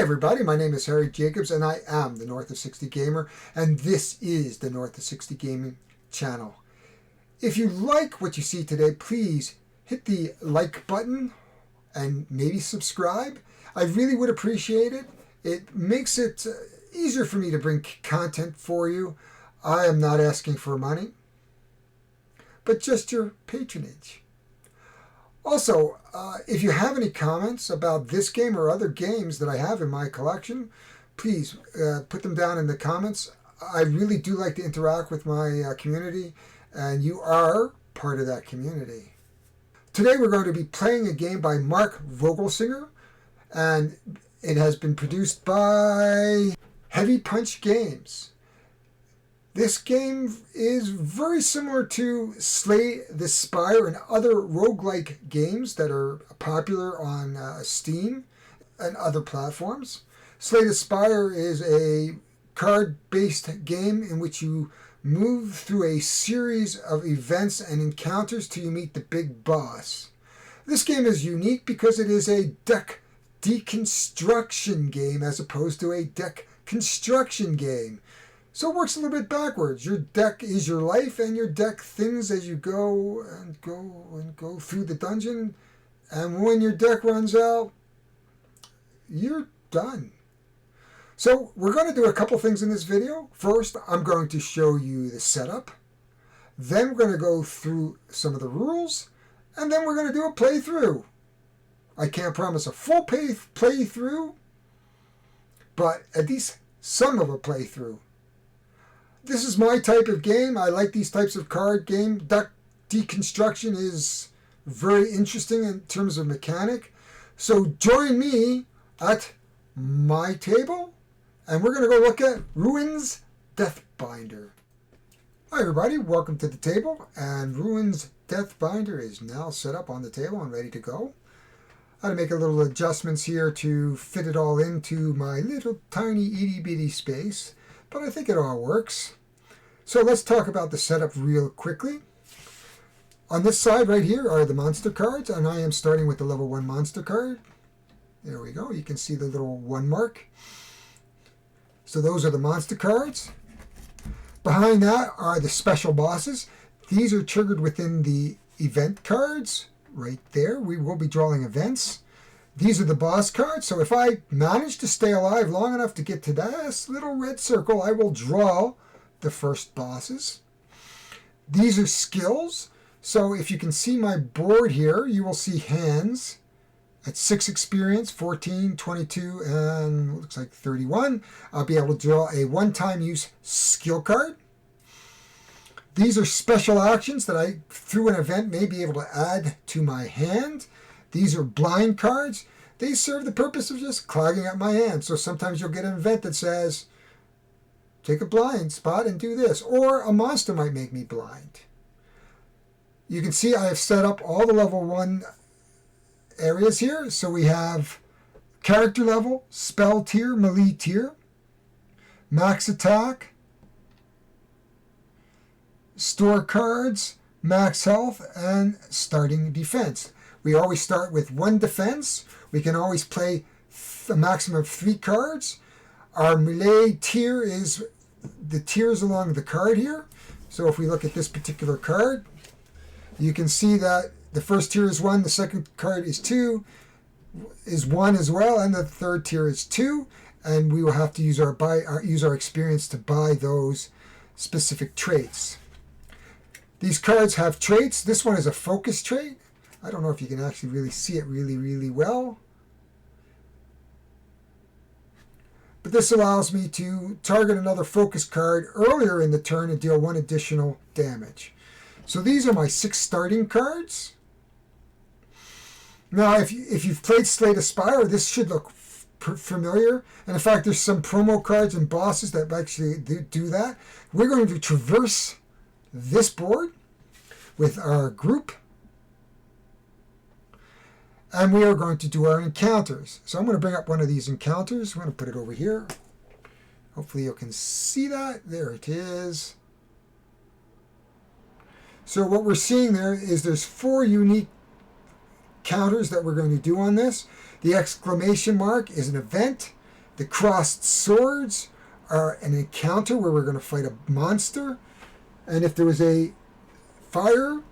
everybody, my name is Harry Jacobs and I am the North of 60 Gamer, and this is the North of 60 Gaming channel. If you like what you see today, please hit the like button and maybe subscribe. I really would appreciate it. It makes it easier for me to bring content for you. I am not asking for money, but just your patronage. Also, if you have any comments about this game or other games that I have in my collection, please put them down in the comments. I really do like to interact with my community, and you are part of that community. Today we're going to be playing a game by Mark Vogelsinger, and it has been produced by Heavy Punch Games. This game is very similar to Slay the Spire and other roguelike games that are popular on Steam and other platforms. Slay the Spire is a card-based game in which you move through a series of events and encounters till you meet the big boss. This game is unique because it is a deck deconstruction game as opposed to a deck construction game. So it works a little bit backwards. Your deck is your life, and your deck thins as you go through the dungeon. And when your deck runs out, you're done. So we're going to do a couple things in this video. First, I'm going to show you the setup. Then we're going to go through some of the rules. And then we're going to do a playthrough. I can't promise a full playthrough, but at least some of a playthrough. This is my type of game. I like these types of card game. Deck deconstruction is very interesting in terms of mechanic. So join me at my table, and we're going to go look at Ruin's Deathbinder. Hi everybody, welcome to the table, and Ruin's Deathbinder is now set up on the table and ready to go. I had to make a little adjustments here to fit it all into my little tiny itty bitty space, but I think it all works. So let's talk about the setup real quickly. On this side right here are the monster cards, and I am starting with the level 1 monster card. There we go. You can see the little 1 mark. So those are the monster cards. Behind that are the special bosses. These are triggered within the event cards. Right there. We will be drawing events. These are the boss cards. So if I manage to stay alive long enough to get to this little red circle, I will draw the first bosses. These are skills. So if you can see my board here, you will see hands at 6 experience, 14, 22, and looks like 31. I'll be able to draw a one-time use skill card. These are special actions that I, through an event, may be able to add to my hand. These are blind cards. They serve the purpose of just clogging up my hand. So sometimes you'll get an event that says, take a blind spot and do this. Or a monster might make me blind. You can see I have set up all the level 1 areas here. So we have character level, spell tier, melee tier, max attack, store cards, max health, and starting defense. We always start with 1 defense. We can always play a maximum of 3 cards. Our melee tier is the tiers along the card here. So if we look at this particular card, you can see that the first tier is 1, the second card is 2, is 1 as well, and the third tier is 2. And we will have to use our experience to buy those specific traits. These cards have traits. This one is a focus trait. I don't know if you can actually really see it really well. But this allows me to target another focus card earlier in the turn and deal 1 additional damage. So these are my 6 starting cards. Now, if you've played Slay the Spire, this should look familiar. And in fact, there's some promo cards and bosses that actually do that. We're going to traverse this board with our group, and we are going to do our encounters. So I'm going to bring up one of these encounters. I'm going to put it over here. Hopefully you can see that. There it is. So what we're seeing there is there's 4 unique counters that we're going to do on this. The exclamation mark is an event. The crossed swords are an encounter where we're going to fight a monster. And if there was a fire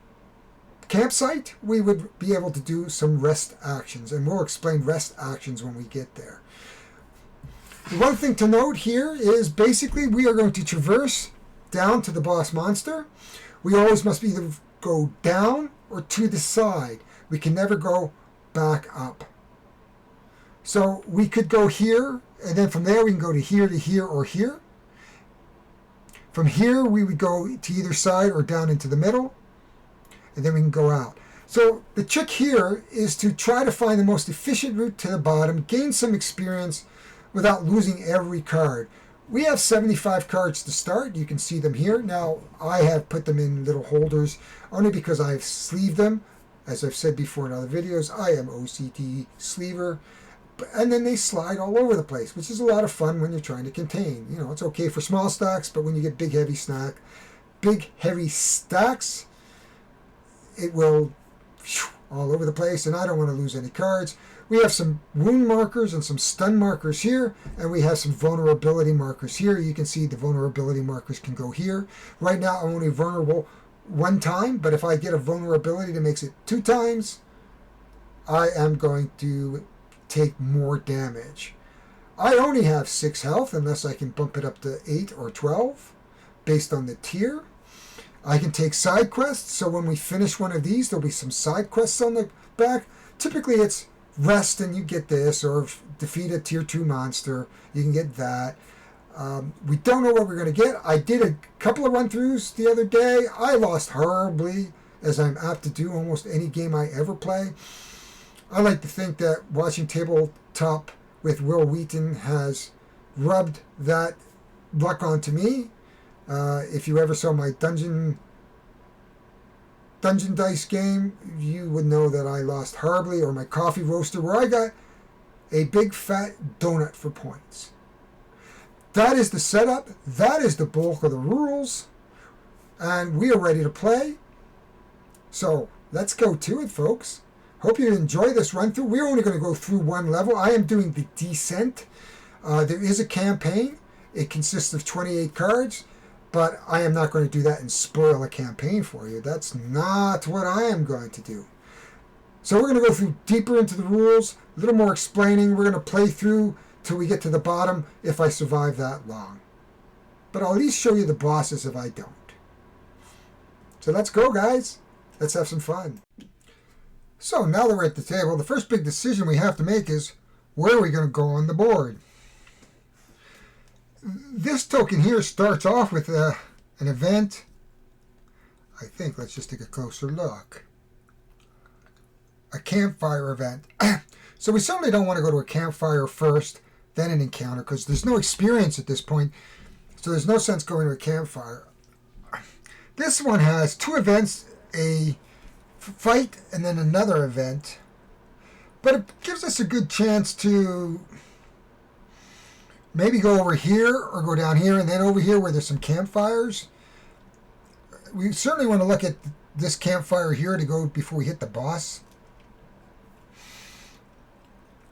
campsite, we would be able to do some rest actions. And we'll explain rest actions when we get there. The one thing to note here is basically we are going to traverse down to the boss monster. We always must either go down or to the side. We can never go back up. So we could go here, and then from there we can go to here, or here. From here we would go to either side or down into the middle, and then we can go out. So the trick here is to try to find the most efficient route to the bottom, gain some experience without losing every card. We have 75 cards to start. You can see them here. Now, I have put them in little holders only because I've sleeved them. As I've said before in other videos, I am OCT sleever. And then they slide all over the place, which is a lot of fun when you're trying to contain. You know, it's okay for small stacks, but when you get big, heavy stacks, it will all over the place, and I don't want to lose any cards. We have some wound markers and some stun markers here, and we have some vulnerability markers here. You can see the vulnerability markers can go here. Right now, I'm only vulnerable one time, but if I get a vulnerability that makes it 2 times, I am going to take more damage. I only have 6 health unless I can bump it up to 8 or 12 based on the tier. I can take side quests, so when we finish one of these, there'll be some side quests on the back. Typically it's rest and you get this, or defeat a tier 2 monster, you can get that. We don't know what we're going to get. I did a couple of run-throughs the other day. I lost horribly, as I'm apt to do almost any game I ever play. I like to think that watching Tabletop with Will Wheaton has rubbed that luck onto me. If you ever saw my Dungeon Dice game, you would know that I lost horribly, or my coffee roaster, where I got a big fat donut for points. That is the setup. That is the bulk of the rules. And we are ready to play. So let's go to it, folks. Hope you enjoy this run through. We're only going to go through one level. I am doing the Descent. There is a campaign. It consists of 28 cards. But I am not going to do that and spoil a campaign for you. That's not what I am going to do. So we're going to go through deeper into the rules, a little more explaining. We're going to play through till we get to the bottom if I survive that long. But I'll at least show you the bosses if I don't. So let's go, guys. Let's have some fun. So now that we're at the table, the first big decision we have to make is where are we going to go on the board? This token here starts off with an event. I think, let's just take a closer look. A campfire event. So we certainly don't want to go to a campfire first, then an encounter, because there's no experience at this point. So there's no sense going to a campfire. This one has 2 events, a fight and then another event. But it gives us a good chance to maybe go over here or go down here and then over here where there's some campfires. We certainly want to look at this campfire here to go before we hit the boss.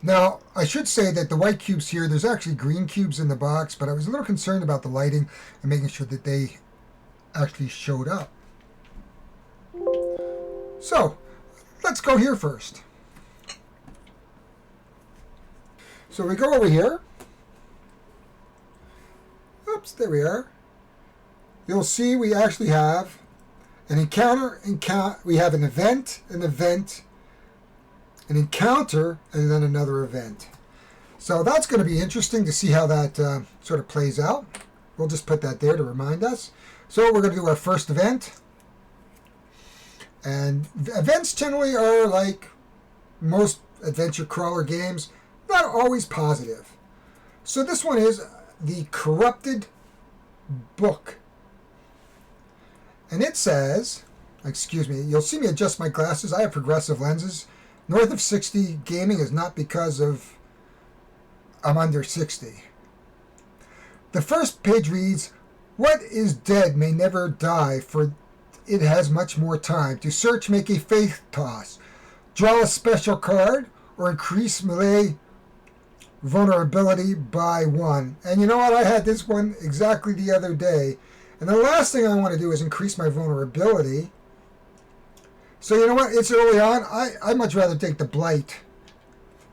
Now, I should say that the white cubes here, there's actually green cubes in the box, but I was a little concerned about the lighting and making sure that they actually showed up. So, let's go here first. So we go over here. Oops, there we are. You'll see we actually have an encounter, we have an event, an encounter, and then another event. So that's going to be interesting to see how that sort of plays out. We'll just put that there to remind us. So we're going to do our first event. And events generally are, like most adventure crawler games, not always positive. So this one is the Corrupted Book. And it says, excuse me, you'll see me adjust my glasses. I have progressive lenses. North of 60 gaming is not because of I'm under 60. The first page reads, "What is dead may never die, for it has much more time. To search, make a faith toss. Draw a special card or increase melee vulnerability by 1. And you know what? I had this one exactly the other day. And the last thing I want to do is increase my vulnerability. So you know what? It's early on. I'd much rather take the Blight.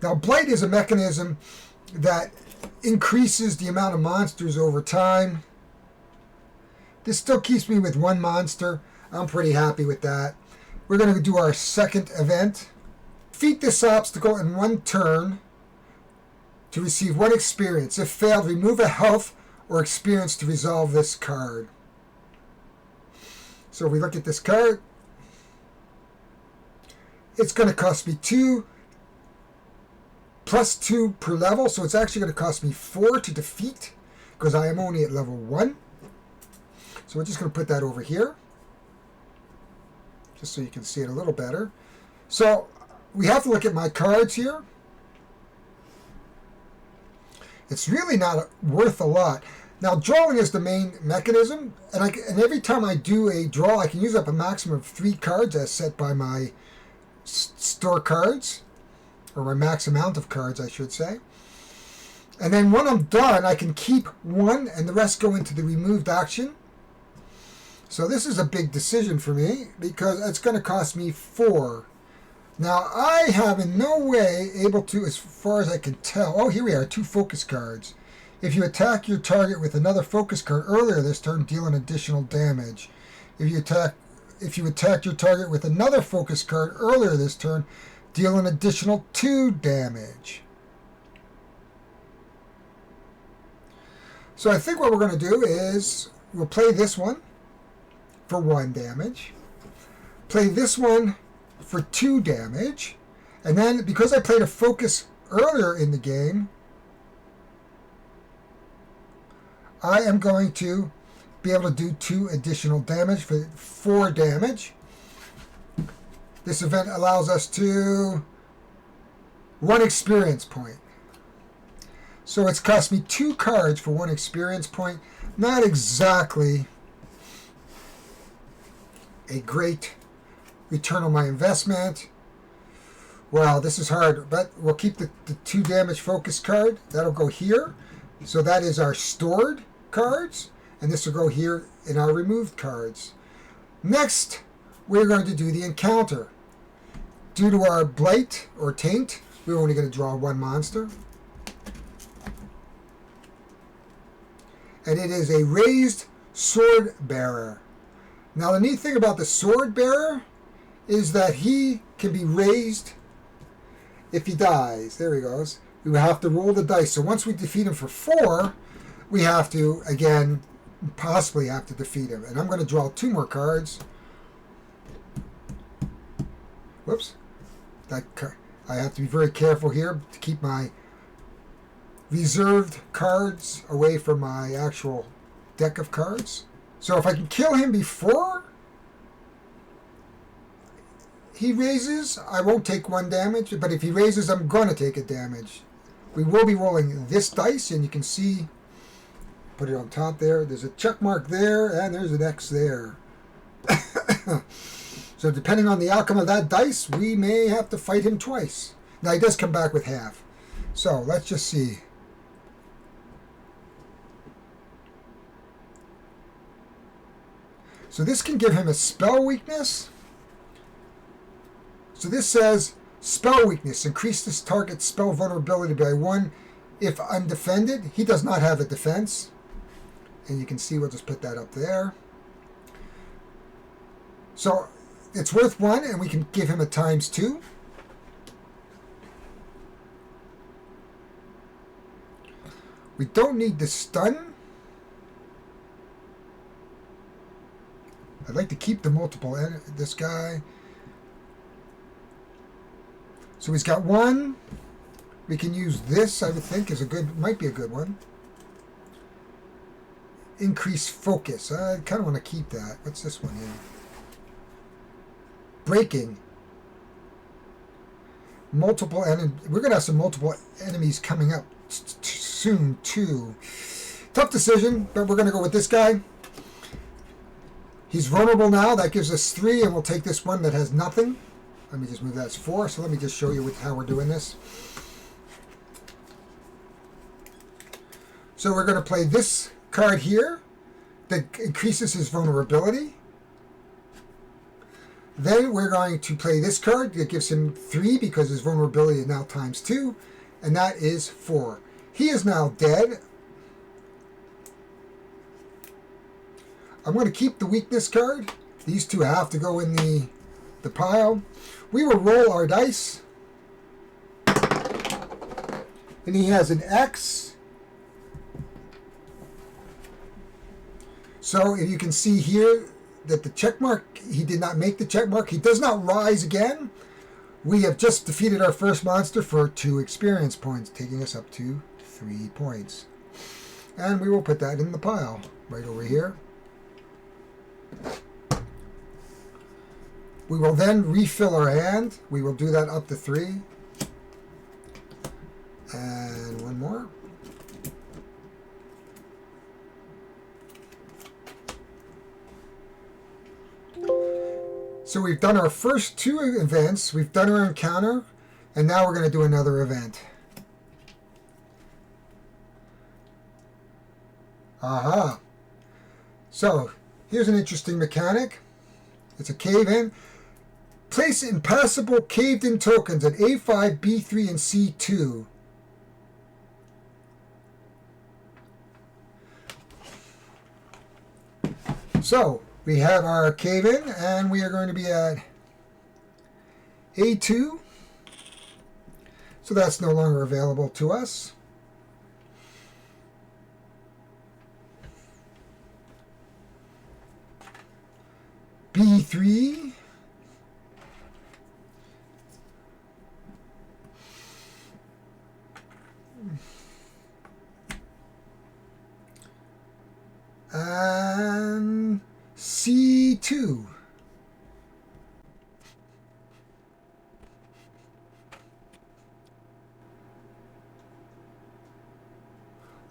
Now, Blight is a mechanism that increases the amount of monsters over time. This still keeps me with 1 monster. I'm pretty happy with that. We're going to do our second event. Defeat this obstacle in 1 turn to receive 1 experience. If failed, remove a health or experience to resolve this card. So if we look at this card, it's going to cost me 2 plus 2 per level, so it's actually going to cost me 4 to defeat because I am only at level 1. So we're just going to put that over here just so you can see it a little better. So we have to look at my cards here. It's really not worth a lot. Now, drawing is the main mechanism, and every time I do a draw, I can use up a maximum of 3 cards as set by my store cards, or my max amount of cards, I should say. And then when I'm done, I can keep 1, and the rest go into the removed action. So this is a big decision for me, because it's going to cost me 4. Now, I have in no way able to, as far as I can tell... Oh, here we are, 2 focus cards. If you attack your target with another focus card earlier this turn, deal an additional damage. If you attack your target with another focus card earlier this turn, deal an additional 2 damage. So I think what we're going to do is we'll play this one for 1 damage. Play this one for 2 damage. And then, because I played a focus earlier in the game, I am going to be able to do 2 additional damage for 4 damage. This event allows us to 1 experience point. So it's cost me 2 cards for 1 experience point. Not exactly a great return on my investment. Well, this is hard, but we'll keep the 2 damage focus card. That'll go here. So that is our stored cards, and this will go here in our removed cards. Next, we're going to do the encounter. Due to our Blight or Taint, we're only going to draw 1 monster. And it is a raised sword bearer. Now, the neat thing about the sword bearer is that he can be raised if he dies. There he goes. We will have to roll the dice. So once we defeat him for 4, we have to, again, possibly have to defeat him. And I'm going to draw 2 more cards. Whoops. I have to be very careful here to keep my reserved cards away from my actual deck of cards. So if I can kill him before he raises, I won't take 1 damage. But if he raises, I'm going to take a damage. We will be rolling this dice, and you can see, put it on top there. There's a check mark there, and there's an X there. So depending on the outcome of that dice, we may have to fight him twice. Now, he does come back with half. So let's just see. So this can give him a spell weakness. So this says, spell weakness. Increase this target's spell vulnerability by 1 if undefended. He does not have a defense. And you can see, we'll just put that up there. So it's worth 1, and we can give him a ×2. We don't need the stun. I'd like to keep the multiple, this guy. So he's got 1. We can use this, I would think, might be a good one. Increase focus. I kind of want to keep that. What's this one here? Breaking. Multiple enemies. We're going to have some multiple enemies coming up soon, too. Tough decision, but we're going to go with this guy. He's vulnerable now. That gives us 3, and we'll take this one that has nothing. Let me just move that as 4. So let me just show you how we're doing this. So we're going to play this card here that increases his vulnerability. Then we're going to play this card that gives him 3 because his vulnerability is now times 2, and that is 4. He is now dead. I'm going to keep the weakness card. These 2 have to go in the pile. We will roll our dice. And he has an X. So if you can see here that the check mark, he did not make the check mark. He does not rise again. We have just defeated our first monster for 2 experience points, taking us up to 3 points. And we will put that in the pile right over here. We will then refill our hand. We will do that up to 3. And 1 more. So we've done our first 2 events. We've done our encounter. And now we're going to do another event. Aha. So here's an interesting mechanic. It's a cave-in. Place impassable caved-in tokens at A5, B3, and C2. So we have our cave-in, and we are going to be at A2. So that's no longer available to us. B3. And C2.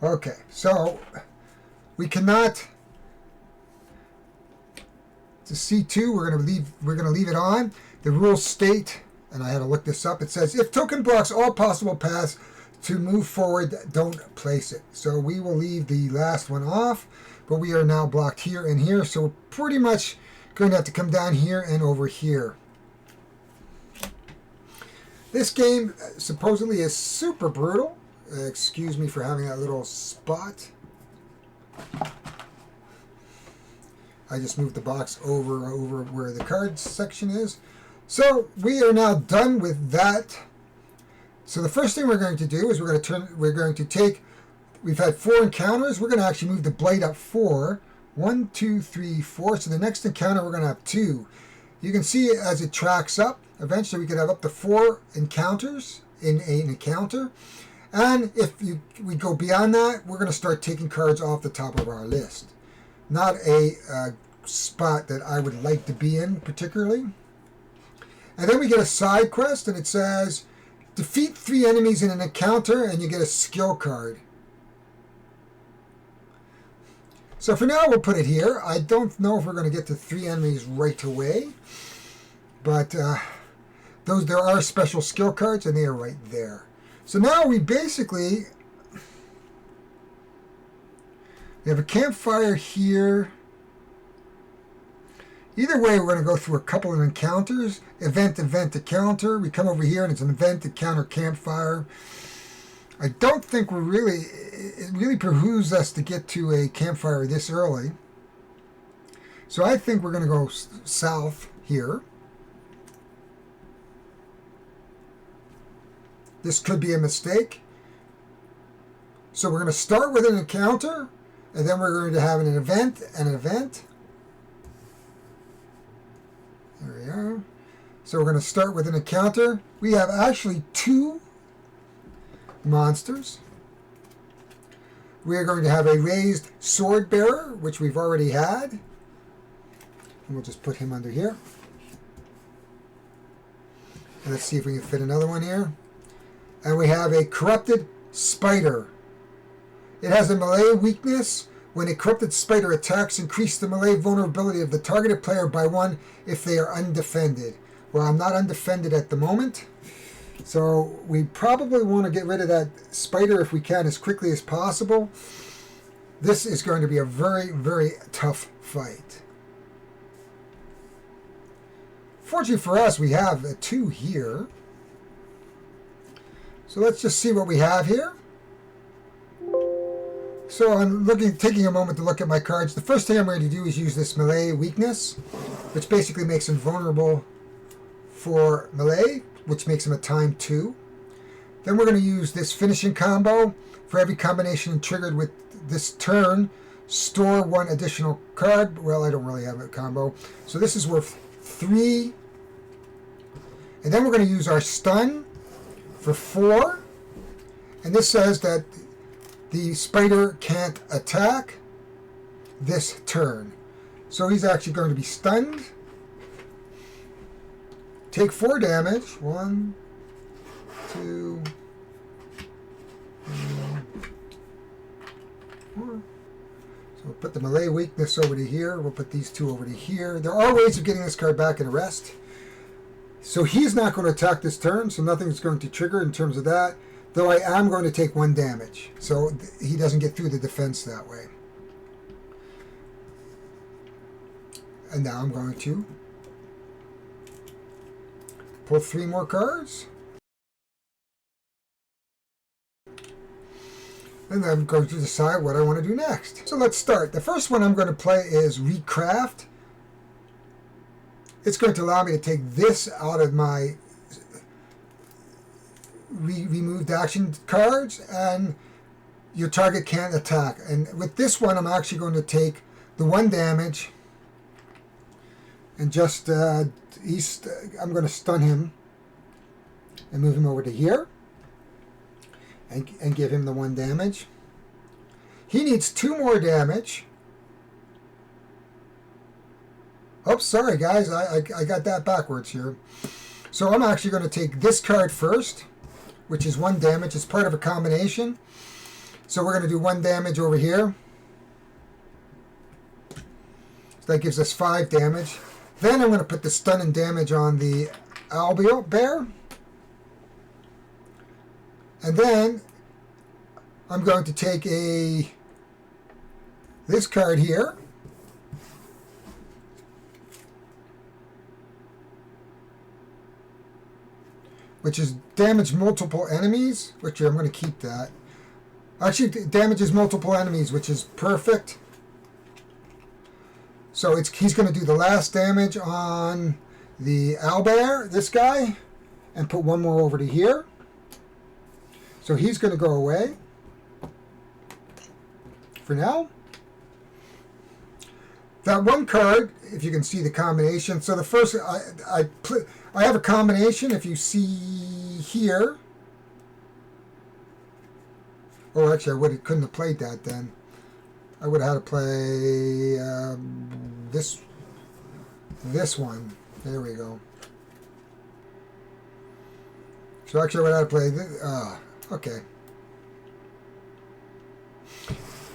Okay, so we cannot. To C2, we're going to leave it on. The rules state, and I had to look this up. It says if token blocks all possible paths to move forward, don't place it. So we will leave the last one off. But we are now blocked here and here, so we're pretty much going to have to come down here and over here. This game supposedly is super brutal. Excuse me for having that little spot. I just moved the box over where the cards section is. So we are now done with that. So the first thing we're going to do is we're going to take. We've had 4 encounters. We're going to actually move the blade up 4. 1, 2, 3, 4. So the next encounter we're going to have 2. You can see as it tracks up. Eventually we could have up to 4 encounters in an encounter. And if we go beyond that, we're going to start taking cards off the top of our list. Not a spot that I would like to be in particularly. And then we get a side quest, and it says defeat 3 enemies in an encounter, and you get a skill card. So for now, we'll put it here. I don't know if we're going to get to 3 enemies right away, but there are special skill cards, and they are right there. So now we basically have a campfire here. Either way, we're going to go through a couple of encounters. Event, encounter. We come over here, and it's an event, encounter, campfire. I don't think it really behooves us to get to a campfire this early. So I think we're going to go south here. This could be a mistake. So we're going to start with an encounter, and then we're going to have an event and an event. There we are. So we're going to start with an encounter. We have actually 2 monsters. We are going to have a raised sword bearer, which we've already had. And we'll just put him under here. And let's see if we can fit another one here. And we have a corrupted spider. It has a melee weakness. When a corrupted spider attacks, increase the melee vulnerability of the targeted player by 1 if they are undefended. Well, I'm not undefended at the moment. So we probably want to get rid of that spider if we can as quickly as possible. This is going to be a very, very tough fight. Fortunately for us, we have a 2 here. So let's just see what we have here. So I'm taking a moment to look at my cards. The first thing I'm going to do is use this melee weakness, which basically makes him vulnerable for melee, which makes him a ×2. Then we're going to use this finishing combo. For every combination triggered with this turn, store 1 additional card. Well, I don't really have a combo. So this is worth 3. And then we're going to use our stun for 4. And this says that the spider can't attack this turn. So he's actually going to be stunned. Take 4 damage. 1, 2, 3, 4. So we'll put the melee weakness over to here. We'll put these 2 over to here. There are ways of getting this card back in rest. So he's not going to attack this turn, so nothing's going to trigger in terms of that. Though I am going to take 1 damage. So he doesn't get through the defense that way. And now I'm going to pull 3 more cards. And then I'm going to decide what I want to do next. So let's start. The first one I'm going to play is Recraft. It's going to allow me to take this out of my removed action cards, and your target can't attack. And with this one, I'm actually going to take the 1 damage and just I'm going to stun him and move him over to here and give him the 1 damage. He needs 2 more damage. Oh, sorry guys, I got that backwards here. So I'm actually going to take this card first, which is 1 damage. It's part of a combination. So we're going to do 1 damage over here. So that gives us 5 damage. Then I'm going to put the stun and damage on the owlbear. And then I'm going to take this card here. Which is damage multiple enemies, which I'm going to keep that. Actually, damages multiple enemies, which is perfect. So he's going to do the last damage on the owlbear, this guy, and put 1 more over to here. So he's going to go away for now. That 1 card, if you can see the combination. So the first, I have a combination, if you see here. Oh, actually, couldn't have played that then. I would have had to play this one. There we go. So actually, I would have to play this. Okay.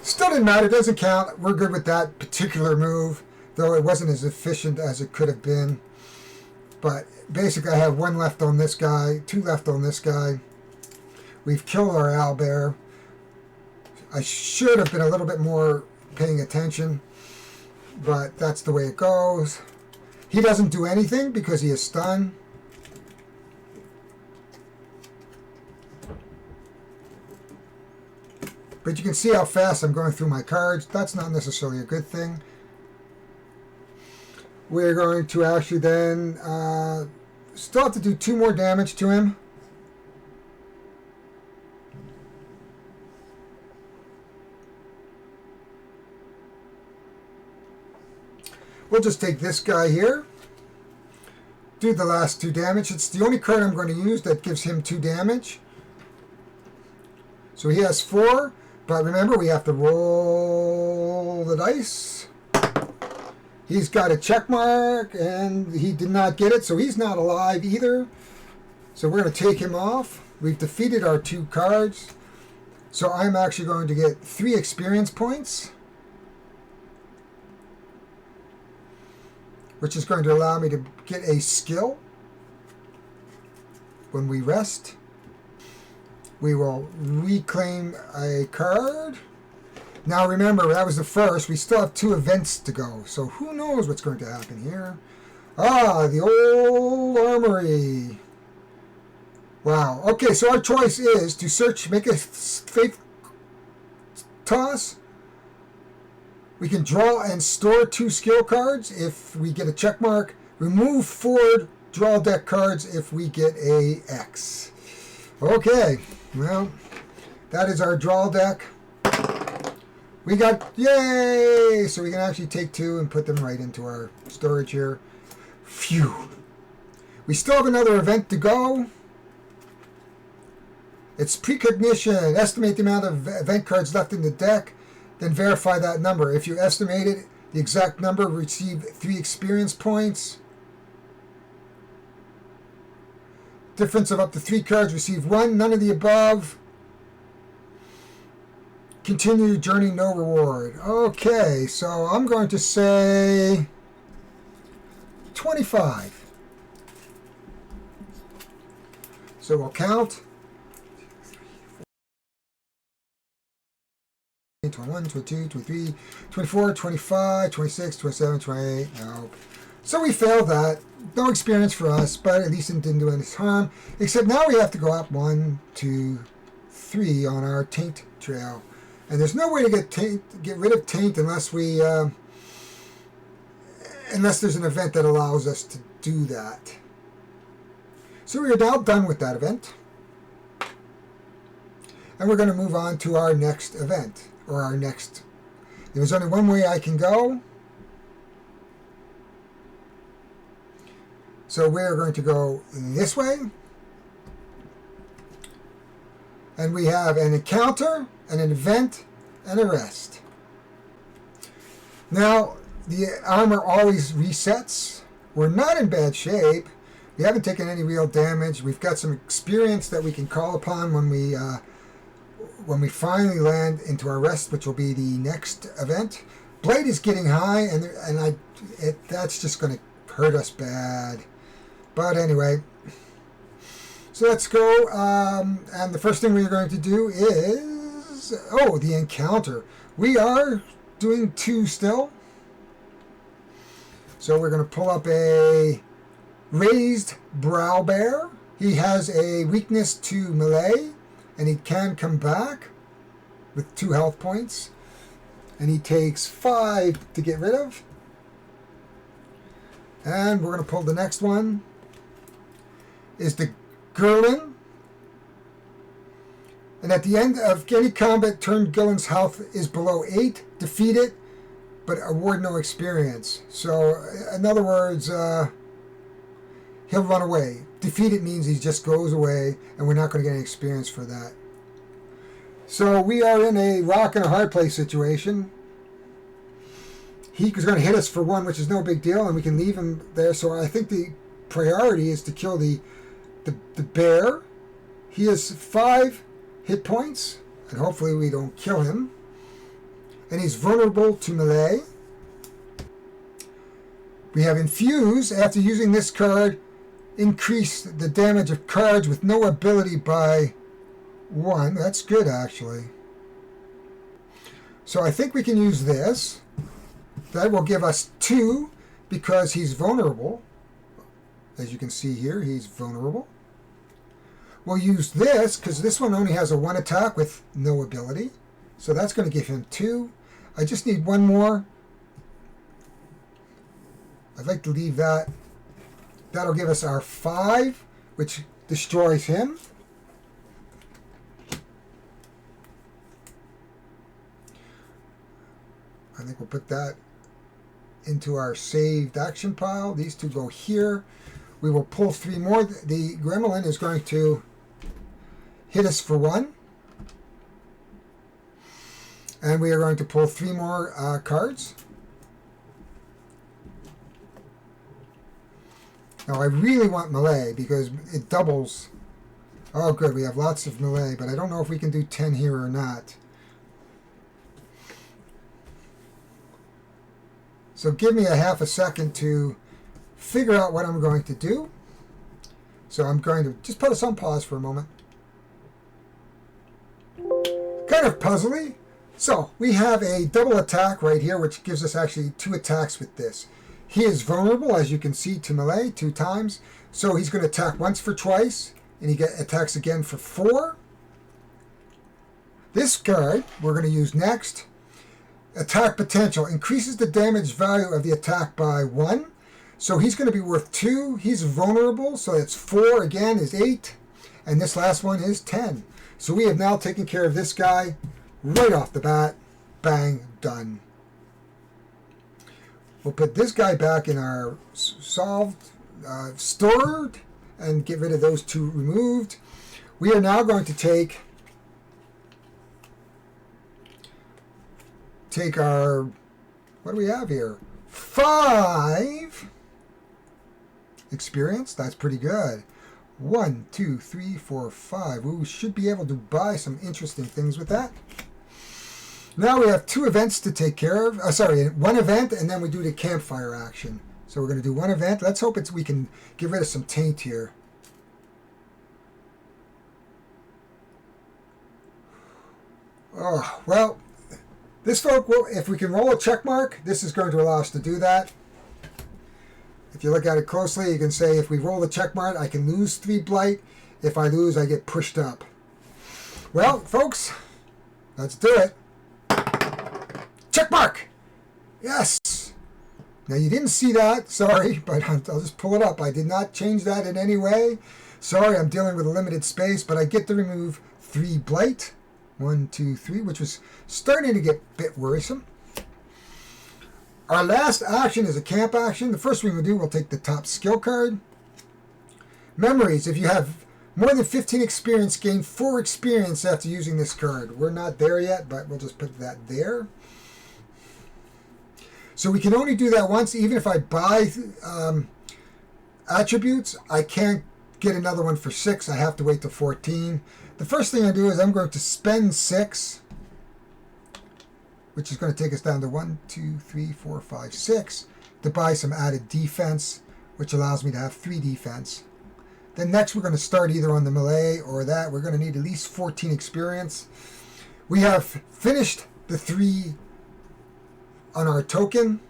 Still didn't matter. It doesn't count. We're good with that particular move, though it wasn't as efficient as it could have been. But basically, I have 1 left on this guy, 2 left on this guy. We've killed our owlbear. I should have been a little bit more paying attention, but that's the way it goes. He doesn't do anything because he is stunned. But you can see how fast I'm going through my cards. That's not necessarily a good thing. We're going to actually then still have to do 2 more damage to him. We'll just take this guy here. Do the last 2 damage. It's the only card I'm going to use that gives him 2 damage. So he has 4. But remember, we have to roll the dice. He's got a check mark, and he did not get it, so he's not alive either. So we're going to take him off. We've defeated our 2 cards. So I'm actually going to get 3 experience points, which is going to allow me to get a skill, when we rest. We will reclaim a card. Now remember, that was the first. We still have 2 events to go. So who knows what's going to happen here. Ah, the old armory. Wow. Okay, so our choice is to search, make a fake toss. We can draw and store 2 skill cards if we get a check mark. Remove 4 draw deck cards if we get a X. Okay, well, that is our draw deck. We got, yay! So we can actually take 2 and put them right into our storage here. Phew. We still have another event to go. It's precognition. Estimate the amount of event cards left in the deck, then verify that number. If you estimated the exact number, receive 3 experience points. Difference of up to 3 cards, receive 1. None of the above. Continue journey, no reward. Okay, so I'm going to say 25. So we'll count. 21, 22, 23, 24, 25, 26, 27, 28. No. So we failed that. No experience for us, but at least it didn't do any harm. Except now we have to go up 1, 2, 3 on our taint trail. And there's no way to get rid of taint unless we unless there's an event that allows us to do that. So we are now done with that event. And we're going to move on to our next event. Or our next... There's only one way I can go. So we're going to go this way. And we have an encounter, and an event, and a rest. Now, the armor always resets. We're not in bad shape. We haven't taken any real damage. We've got some experience that we can call upon when we finally land into our rest, which will be the next event. Blade is getting high, and that's just going to hurt us bad. But anyway, so let's go. And the first thing we're going to do is, the encounter. We are doing 2 still. So we're going to pull up a raised brow bear. He has a weakness to melee, and he can come back with 2 health points. And he takes 5 to get rid of. And we're going to pull the next one. Is the Gurlin. And at the end of any combat turn, Gillen's health is below 8. Defeat it, but award no experience. So, in other words, he'll run away. Defeat it means he just goes away, and we're not going to get any experience for that. So we are in a rock and a hard place situation. He was going to hit us for 1, which is no big deal, and we can leave him there. So I think the priority is to kill the bear. He has 5 hit points, and hopefully we don't kill him. And he's vulnerable to melee. We have Infuse. After using this card, increase the damage of cards with no ability by 1. That's good, actually. So I think we can use this. That will give us 2 because he's vulnerable. As you can see here, he's vulnerable. We'll use this because this one only has a 1 attack with no ability. So that's going to give him 2. I just need 1 more. I'd like to leave that. That'll give us our 5, which destroys him. I think we'll put that into our saved action pile. These 2 go here. We will pull 3 more. The gremlin is going to hit us for 1. And we are going to pull 3 more cards. Now I really want melee because it doubles. Oh good, we have lots of melee, but I don't know if we can do 10 here or not. So give me a half a second to figure out what I'm going to do. So I'm going to just put us on pause for a moment. Kind of puzzly. So we have a double attack right here, which gives us actually 2 attacks with this. He is vulnerable, as you can see, to melee 2 times. So he's going to attack once for twice, and he attacks again for 4. This card we're going to use next. Attack potential increases the damage value of the attack by 1. So he's going to be worth 2. He's vulnerable, so that's 4 again is 8. And this last one is 10. So we have now taken care of this guy right off the bat. Bang, done. We'll put this guy back in our stored, and get rid of those 2 removed. We are now going to take our, what do we have here? 5 experience. That's pretty good. 1, 2, 3, 4, 5. We should be able to buy some interesting things with that. Now we have 2 events to take care of. Sorry, 1 event, and then we do the campfire action. So we're going to do 1 event. Let's hope we can get rid of some taint here. Oh, well, this folk, if we can roll a check mark, this is going to allow us to do that. If you look at it closely, you can say if we roll the check mark, I can lose 3 blight. If I lose, I get pushed up. Well, folks, let's do it. Check mark! Yes! Now, you didn't see that, sorry, but I'll just pull it up. I did not change that in any way. Sorry, I'm dealing with a limited space, but I get to remove 3 blight. 1, 2, 3, which was starting to get a bit worrisome. Our last action is a camp action. The first thing we'll do, we'll take the top skill card. Memories. If you have more than 15 experience, gain 4 experience after using this card. We're not there yet, but we'll just put that there. So we can only do that once. Even if I buy attributes, I can't get another one for 6. I have to wait till 14. The first thing I do is I'm going to spend 6, which is going to take us down to 1, 2, 3, 4, 5, 6, to buy some added defense, which allows me to have 3 defense. Then next we're going to start either on the melee or that. We're going to need at least 14 experience. We have finished the 3 on our token.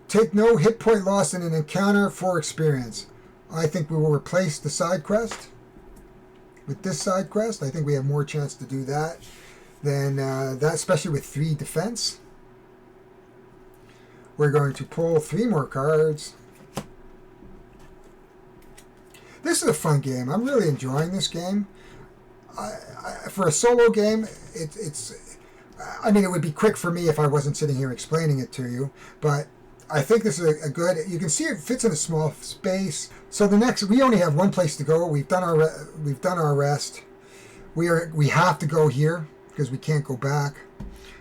Take no hit point loss in an encounter for experience. I think we will replace the side quest with this side quest. I think we have more chance to do that than that, especially with 3 defense. We're going to pull 3 more cards. This is a fun game. I'm really enjoying this game. For a solo game, I mean, it would be quick for me if I wasn't sitting here explaining it to you, but I think this is a good, you can see it fits in a small space. So the next, we only have 1 place to go. We've done our rest. We have to go here because we can't go back,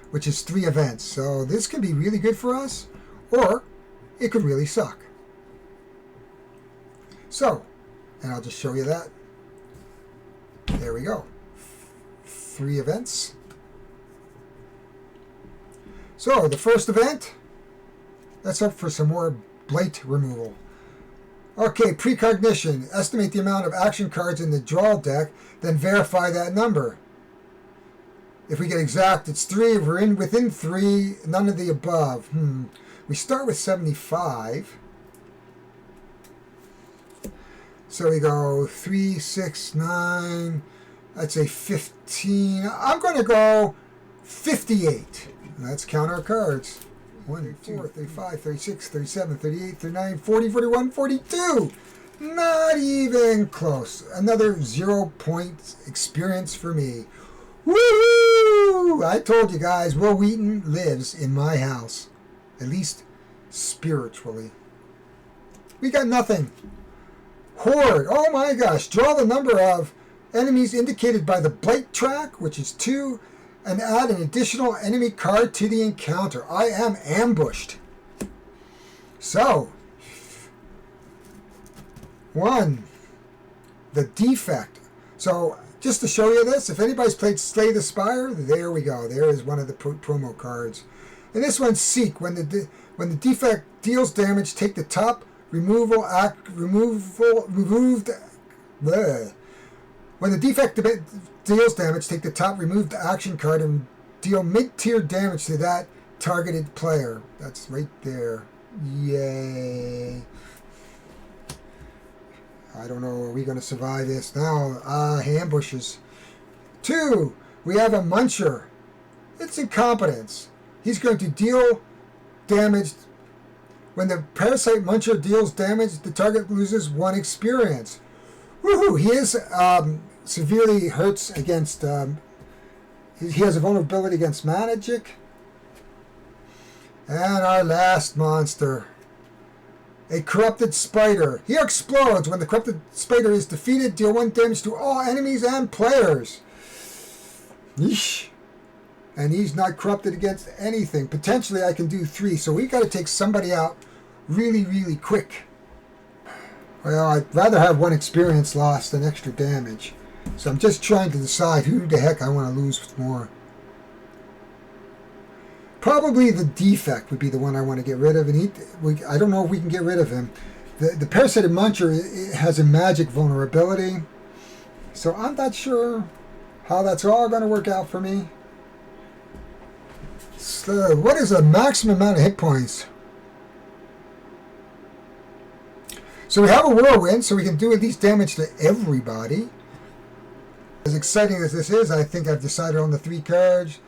which is 3 events. So this can be really good for us, or it could really suck. So, and I'll just show you that. There we go. 3 events. So the first event, let's hope for some more blight removal. Okay, precognition. Estimate the amount of action cards in the draw deck, then verify that number. If we get exact, it's 3. If we're within 3, none of the above. We start with 75. So we go 3, 6, 9. I'd say 15. I'm going to go 58. Let's count our cards. 1, 4, 35, 36, 37, 38, 39, 40, 41, 42. Not even close. Another 0 point experience for me. Woohoo! I told you guys, Will Wheaton lives in my house. At least spiritually. We got nothing. Horde. Oh my gosh. Draw the number of enemies indicated by the blight track, which is 2. And add an additional enemy card to the encounter. I am ambushed. So, 1, the defect. So, just to show you this, if anybody's played Slay the Spire, there we go. There is one of the promo cards. And this one's Seek. When the defect deals damage, take the top removed. Bleh. When the defect deals damage, take the top removed action card and deal mid-tier damage to that targeted player. That's right there. Yay. I don't know, are we going to survive this now? Ambushes. 2, we have a Muncher. It's incompetence. He's going to deal damage. When the Parasite Muncher deals damage, the target loses 1 experience. Woohoo! He is severely hurts against... he has a vulnerability against magic. And our last monster. A Corrupted Spider. He explodes. When the Corrupted Spider is defeated, deal 1 damage to all enemies and players. Yeesh. And he's not corrupted against anything. Potentially I can do 3, so we got to take somebody out really, really quick. Well, I'd rather have 1 experience lost than extra damage. So I'm just trying to decide who the heck I want to lose more. Probably the defect would be the one I want to get rid of, and I don't know if we can get rid of him. The Parasitic Muncher has a magic vulnerability, so I'm not sure how that's all going to work out for me. So, what is the maximum amount of hit points? So we have a Whirlwind, so we can do at least damage to everybody. As exciting as this is, I think I've decided on the 3 cards.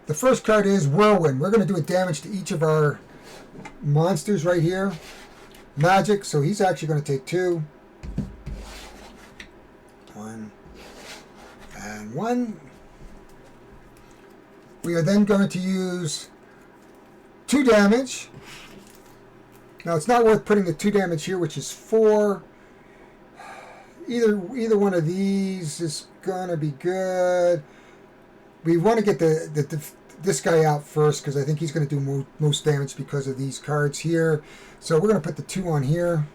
The first card is Whirlwind. We're going to do a damage to each of our monsters right here. Magic, so he's actually going to take 2. 1 and 1. We are then going to use 2 damage. Now it's not worth putting the 2 damage here, which is 4. Either one of these is going to be good. We want to get this guy out first because I think he's going to do most damage because of these cards here. So we're going to put the 2 on here.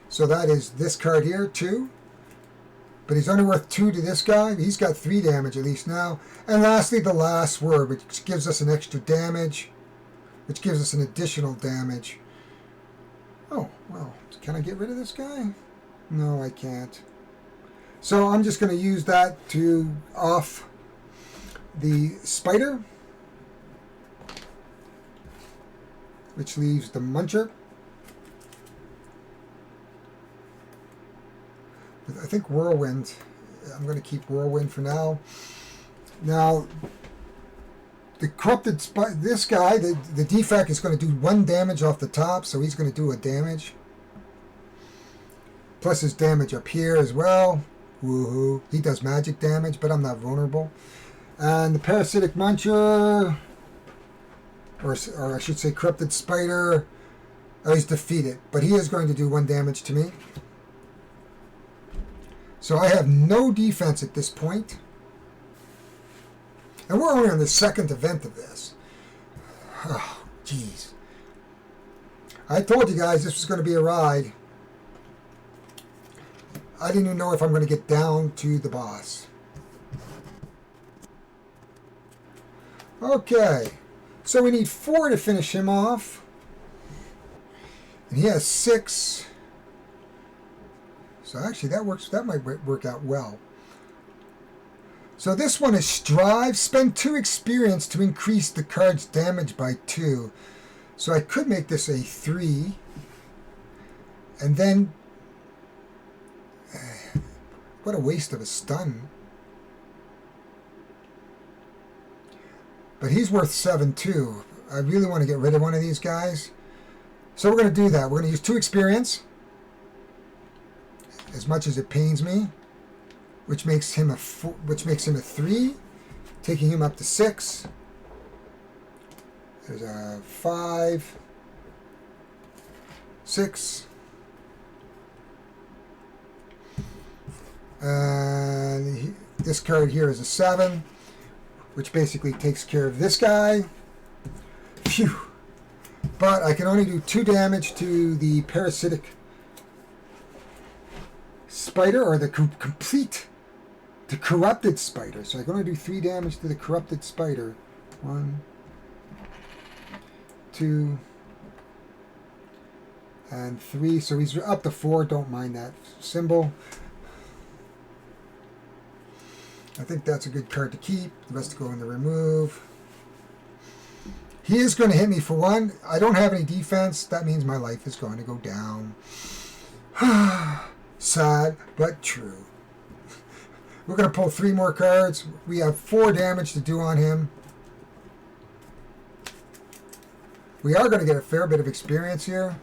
So that is this card here, 2. But he's only worth 2 to this guy. He's got 3 damage at least now. And lastly, the last word, which gives us an extra damage, which gives us an additional damage. Oh, well, can I get rid of this guy? No, I can't. So I'm just going to use that to off the spider, which leaves the Muncher. I think Whirlwind, I'm going to keep Whirlwind for now. Now, the Corrupted Spider, this guy, the defect is going to do 1 damage off the top, so he's going to do a damage. Plus his damage up here as well. Woohoo. He does magic damage, but I'm not vulnerable. And the Parasitic Muncher, or I should say Corrupted Spider, he's defeated. But he is going to do 1 damage to me. So I have no defense at this point. And we're only on the 2nd event of this. Oh, jeez. I told you guys this was going to be a ride. I didn't even know if I'm going to get down to the boss. Okay. So we need 4 to finish him off. And he has 6. So actually that might work out well. So this one is Strive. Spend 2 experience to increase the card's damage by 2. So I could make this a 3. And then... what a waste of a stun. But he's worth 7 too. I really want to get rid of one of these guys. So we're going to do that. We're going to use 2 experience. As much as it pains me. Which makes him a 3. Taking him up to 6. There's a 5. 6. And this card here is a 7, which basically takes care of this guy. Phew. But I can only do 2 damage to the Parasitic Spider, or the Corrupted Spider. So I can only do 3 damage to the Corrupted Spider. 1, 2, and 3. So he's up to 4. Don't mind that symbol. I think that's a good card to keep. The rest go in the remove. He is going to hit me for 1. I don't have any defense. That means my life is going to go down. Sad, but true. We're going to pull 3 more cards. We have 4 damage to do on him. We are going to get a fair bit of experience here.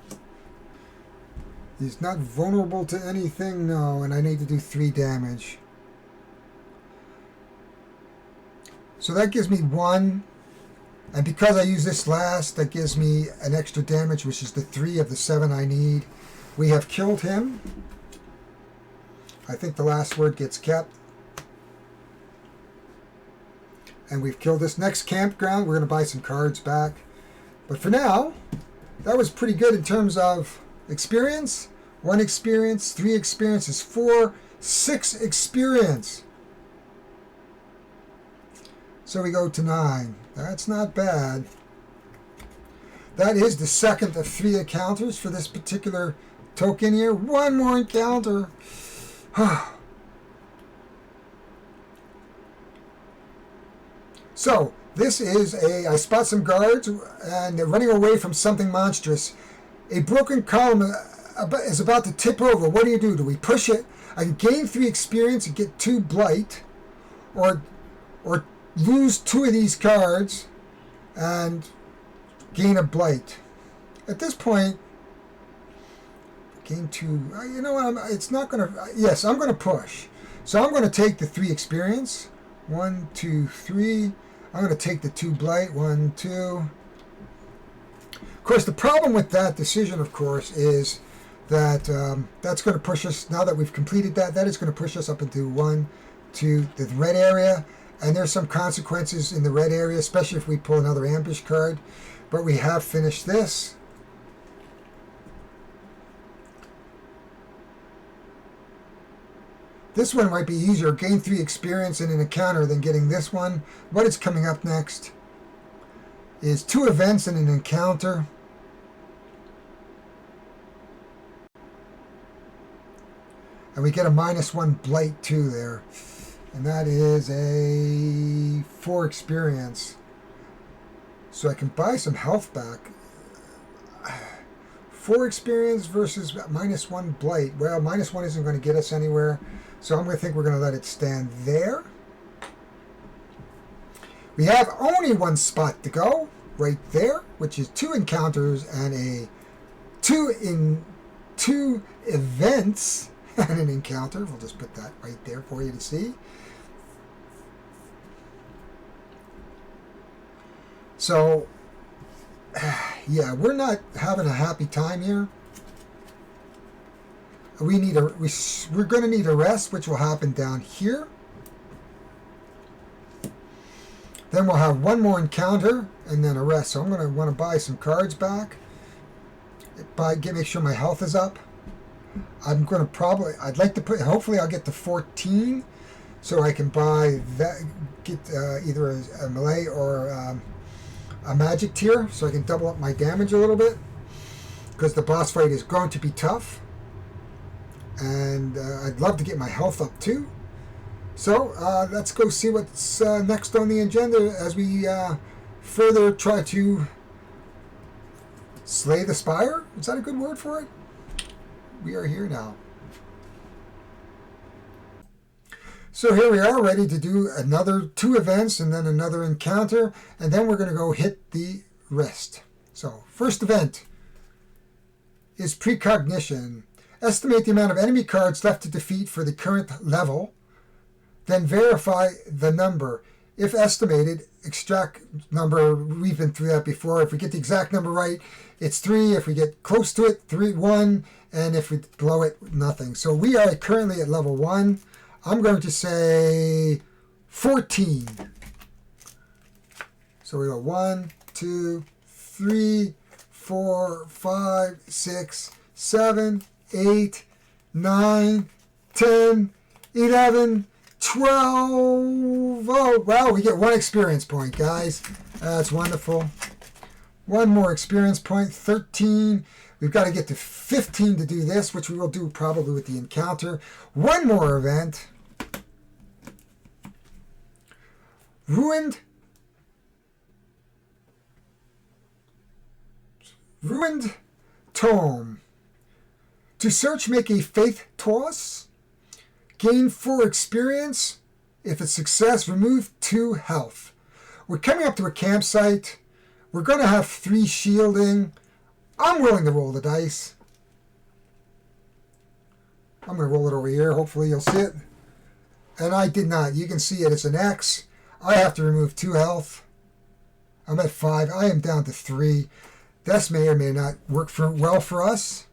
He's not vulnerable to anything, no, and I need to do 3 damage. So that gives me 1. And because I use this last, that gives me an extra damage, which is the 3 of the 7 I need. We have killed him. I think the last word gets kept. And we've killed this. Next campground, we're going to buy some cards back. But for now, that was pretty good in terms of experience. 1 experience, 3 experience is 4, 6 experience. So we go to 9. That's not bad. That is the second of 3 encounters for this particular token here. 1 more encounter. So, this is I spot some guards and they're running away from something monstrous. A broken column is about to tip over. What do? Do we push it? I can gain 3 experience and get 2 blight, or lose 2 of these cards and gain a blight. At this point, gain 2. You know what? It's not going to. Yes, I'm going to push. So I'm going to take the 3 experience. 1, 2, 3. I'm going to take the 2 blight. 1, 2. Of course, the problem with that decision, of course, is that that's going to push us. Now that we've completed that, that is going to push us up into 1, 2, the red area. And there's some consequences in the red area, especially if we pull another ambush card. But we have finished this. This one might be easier. Gain 3 experience in an encounter than getting this one. What is coming up next is 2 events in an encounter. And we get a -1 blight too there. And that is a 4 experience. So I can buy some health back. 4 experience versus -1 blight. Well, -1 isn't going to get us anywhere. So I'm going to think we're going to let it stand there. We have only 1 spot to go. Right there. Which is 2 encounters and a 2 events and an encounter. We'll just put that right there for you to see. So, yeah, we're not having a happy time here. We're going to need a rest, which will happen down here. Then we'll have 1 more encounter and then a rest. So I'm going to want to buy some cards back. Make sure my health is up. I'm going to I'd like to put, hopefully I'll get to 14 so I can buy that, get either a melee or a magic tier so I can double up my damage a little bit, because the boss fight is going to be tough. And I'd love to get my health up too. So let's go see what's next on the agenda as we further try to slay the spire. Is that a good word for it? We are here now. So here we are, ready to do another 2 events and then another encounter, and then we're going to go hit the rest. So first event is precognition. Estimate the amount of enemy cards left to defeat for the current level, then verify the number. If estimated, extract number. We've been through that before. If we get the exact number right, it's 3. If we get close to it, 1. And if we blow it, nothing. So we are currently at level 1. I'm going to say 14. So we go 1, 2, 3, 4, 5, 6, 7, 8, 9, 10, 11, 12. Oh, wow, we get 1 experience point, guys. That's wonderful. One more experience point, 13. We've got to get to 15 to do this, which we will do probably with the encounter. One more event. Ruined Tome. To search, make a faith toss. Gain 4 experience. If it's success, remove 2 health. We're coming up to a campsite. We're going to have 3 shielding. I'm willing to roll the dice. I'm going to roll it over here. Hopefully you'll see it. And I did not. You can see it. It's an X. I have to remove 2 health. I'm at 5. I am down to 3. This may or may not work well for us.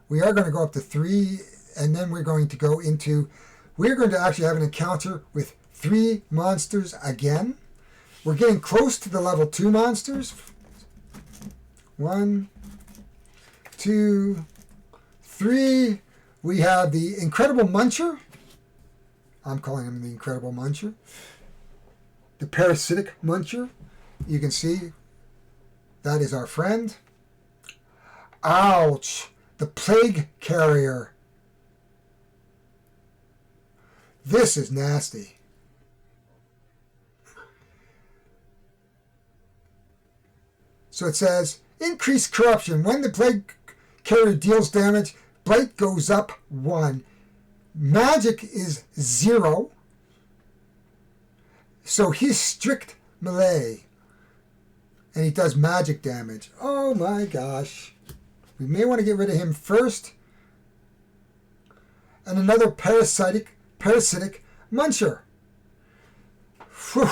We are going to go up to 3, and then we're going to go into... We're going to actually have an encounter with 3 monsters again. We're getting close to the level 2 monsters. 1, 2, 3. We have the Incredible Muncher. I'm calling him the Incredible Muncher. The Parasitic Muncher. You can see that is our friend. Ouch! The Plague Carrier. This is nasty. So it says, increased corruption. When the Plague Carrier deals damage, Blight goes up 1. Magic is 0. So he's strict melee. And he does magic damage. Oh my gosh. We may want to get rid of him first. And another parasitic muncher. Whew.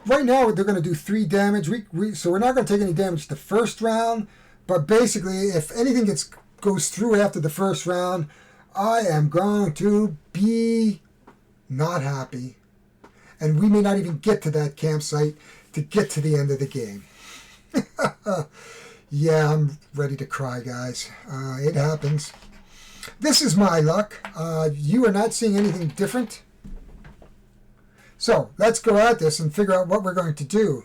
Right now they're going to do 3 damage. So we're not going to take any damage the first round. But basically, if anything goes through after the first round, I am going to be not happy. And we may not even get to that campsite to get to the end of the game. Yeah, I'm ready to cry, guys. It happens. This is my luck. You are not seeing anything different. So let's go at this and figure out what we're going to do.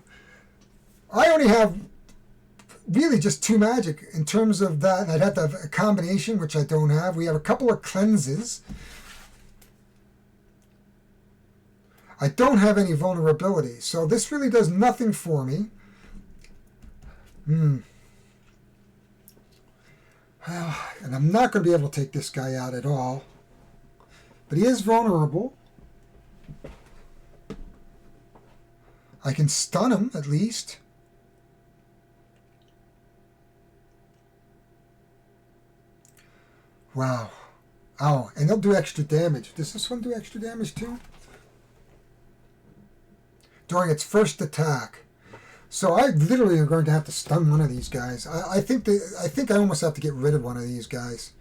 I only have really just 2 magic in terms of that. And I'd have to have a combination, which I don't have. We have a couple of cleanses. I don't have any vulnerability, so this really does nothing for me. Well, and I'm not going to be able to take this guy out at all. But he is vulnerable. I can stun him, at least. Wow. Oh, and they'll do extra damage. Does this one do extra damage too? During its first attack. So I literally am going to have to stun one of these guys. I think I almost have to get rid of one of these guys.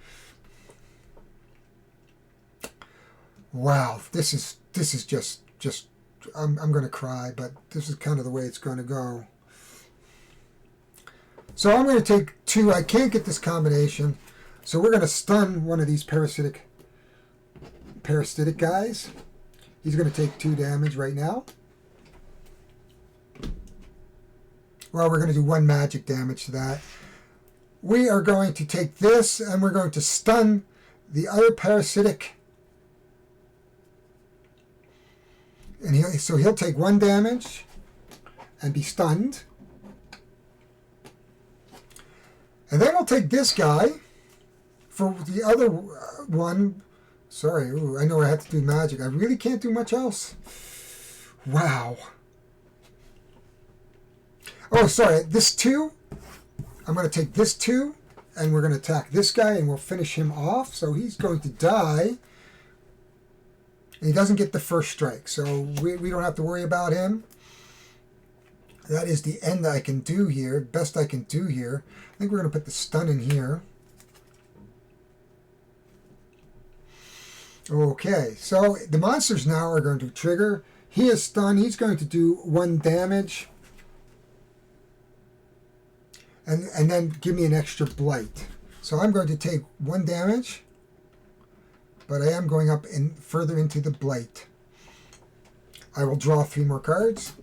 Wow, this is just I'm going to cry, but this is kind of the way it's going to go. So I'm going to take 2. I can't get this combination. So we're going to stun one of these parasitic guys. He's going to take 2 damage right now. Well, we're going to do 1 magic damage to that. We are going to take this and we're going to stun the other parasitic. And he'll take 1 damage and be stunned. And then we'll take this guy for the other one. Sorry, I know I have to do magic. I really can't do much else. Wow. Oh, sorry, this 2, I'm going to take this 2, and we're going to attack this guy, and we'll finish him off. So he's going to die. And he doesn't get the first strike, so we don't have to worry about him. That is the end I can do here, best I can do here. I think we're going to put the stun in here. Okay, so the monsters now are going to trigger. He is stunned. He's going to do 1 damage. And then give me an extra blight. So I'm going to take 1 damage, but I am going up further into the blight. I will draw 3 more cards.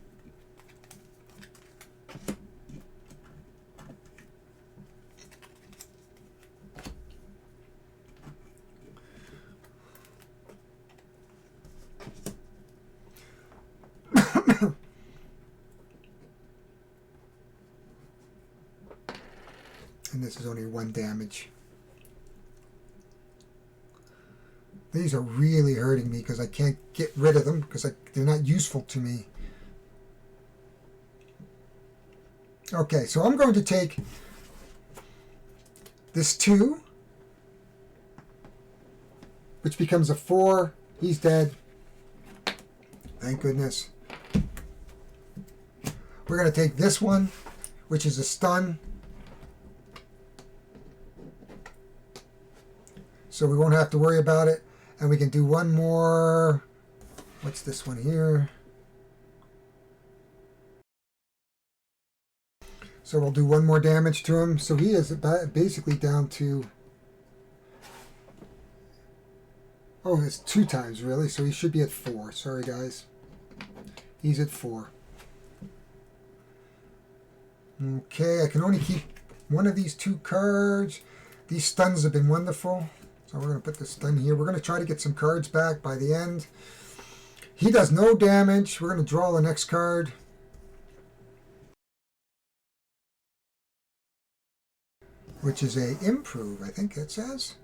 this is only 1 damage. These are really hurting me because I can't get rid of them because they're not useful to me. Okay, so I'm going to take this 2, which becomes a 4. He's dead. Thank goodness. We're going to take this one, which is a stun. So we won't have to worry about it. And we can do one more. What's this one here? So we'll do one more damage to him. So he is basically down to... Oh, it's 2 times, really. So he should be at 4. Sorry, guys. He's at 4. Okay, I can only keep one of these 2 cards. These stuns have been wonderful. So we're going to put the stun here. We're going to try to get some cards back by the end. He does no damage. We're going to draw the next card. Which is a improve, I think it says.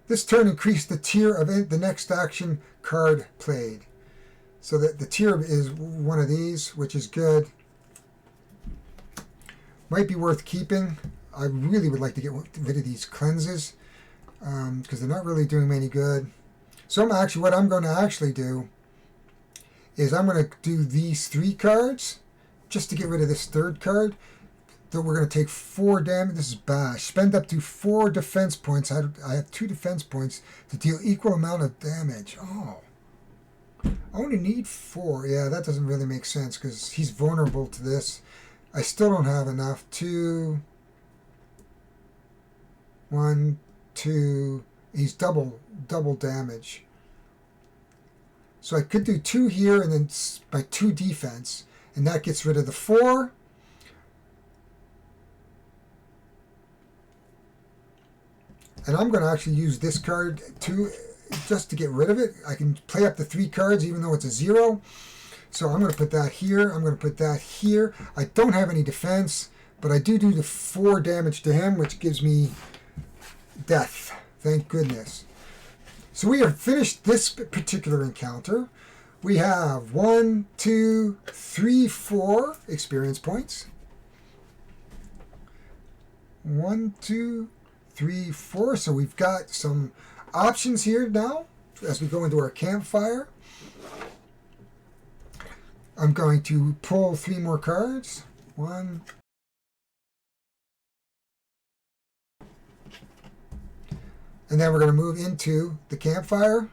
This turn increased the tier of the next action card played. So that the tier is one of these, which is good. Might be worth keeping. I really would like to get rid of these cleanses. Because they're not really doing me any good. So what I'm going to actually do is I'm going to do these 3 cards just to get rid of this 3rd card. So we're going to take 4 damage. This is bash. Spend up to 4 defense points. I have 2 defense points to deal equal amount of damage. Oh. I only need 4. Yeah, that doesn't really make sense because he's vulnerable to this. I still don't have enough. 2, 1, 2, he's double damage. So I could do 2 here and then by 2 defense, and that gets rid of the 4. And I'm going to actually use this card too, just to get rid of it. I can play up to 3 cards even though it's a 0. So I'm going to put that here. I'm going to put that here. I don't have any defense, but I do the 4 damage to him, which gives me death. Thank goodness. So we have finished this particular encounter. We have 1, 2, 3, 4 experience points. 1, 2, 3, 4. So we've got some options here now as we go into our campfire. I'm going to pull 3 more cards. 1, and then we're going to move into the campfire.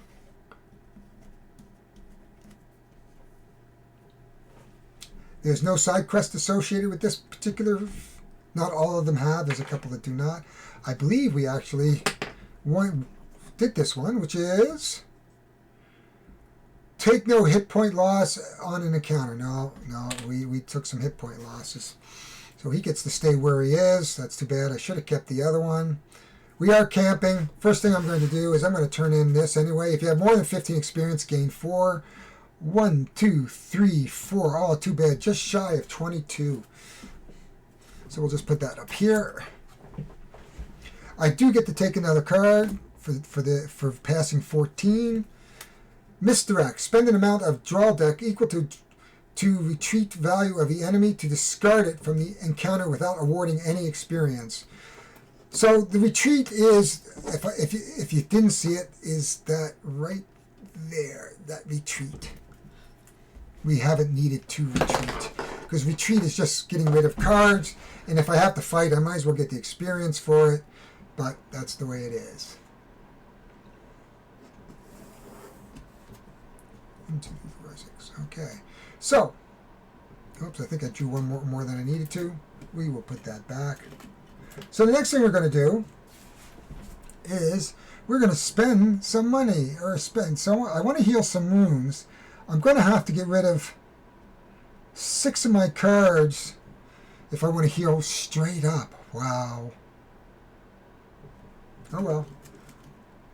There's no side quest associated with this particular. Not all of them have. There's a couple that do not. I believe we actually did this one, which is take no hit point loss on an encounter. No, we took some hit point losses. So he gets to stay where he is. That's too bad. I should have kept the other one. We are camping. First thing I'm going to do is I'm going to turn in this anyway. If you have more than 15 experience, gain 4. 1, 2, 3, 4. Oh, too bad. Just shy of 22. So we'll just put that up here. I do get to take another card for passing 14. Misdirect. Spend an amount of draw deck equal to retreat value of the enemy to discard it from the encounter without awarding any experience. So the retreat is, if you didn't see it, is that right there, that retreat. We haven't needed to retreat because retreat is just getting rid of cards, and if I have to fight, I might as well get the experience for it, but that's the way it is. 1, 2, 3, 4, 6. Okay, so, oops, I think I drew one more than I needed to. We will put that back. So the next thing we're going to do is we're going to spend some money, so I want to heal some wounds. I'm going to have to get rid of 6 of my cards if I want to heal straight up. Wow. Oh well.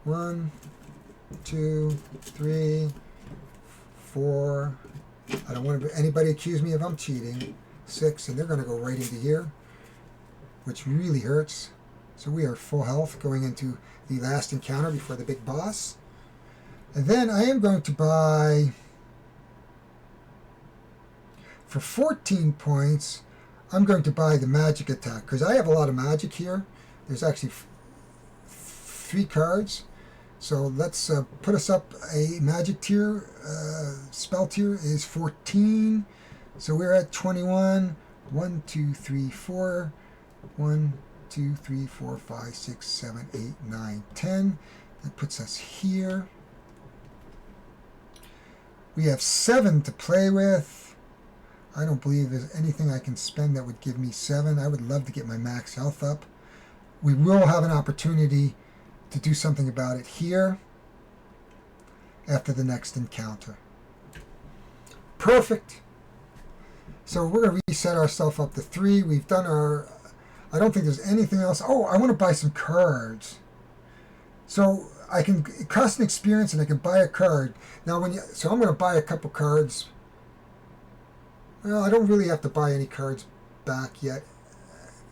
1, 2, 3, 4. I don't want anybody accuse me if I'm cheating. 6, and they're going to go right into here. which really hurts. So we are full health going into the last encounter before the big boss. And then I am going to buy, for 14 points, I'm going to buy the magic attack, because I have a lot of magic here. There's actually 3 cards. So let's put us up a magic tier. Spell tier is 14. So we're at 21. 1, 2, 3, 4. 1, 2, 3, 4, 5, 6, 7, 8, 9, 10. That puts us here. We have 7 to play with. I don't believe there's anything I can spend that would give me 7. I would love to get my max health up. We will have an opportunity to do something about it here after the next encounter. Perfect. So we're going to reset ourselves up to 3. We've done our... I don't think there's anything else. Oh, I want to buy some cards. So I can cost an experience and I can buy a card. Now, so I'm going to buy a couple cards. Well, I don't really have to buy any cards back yet.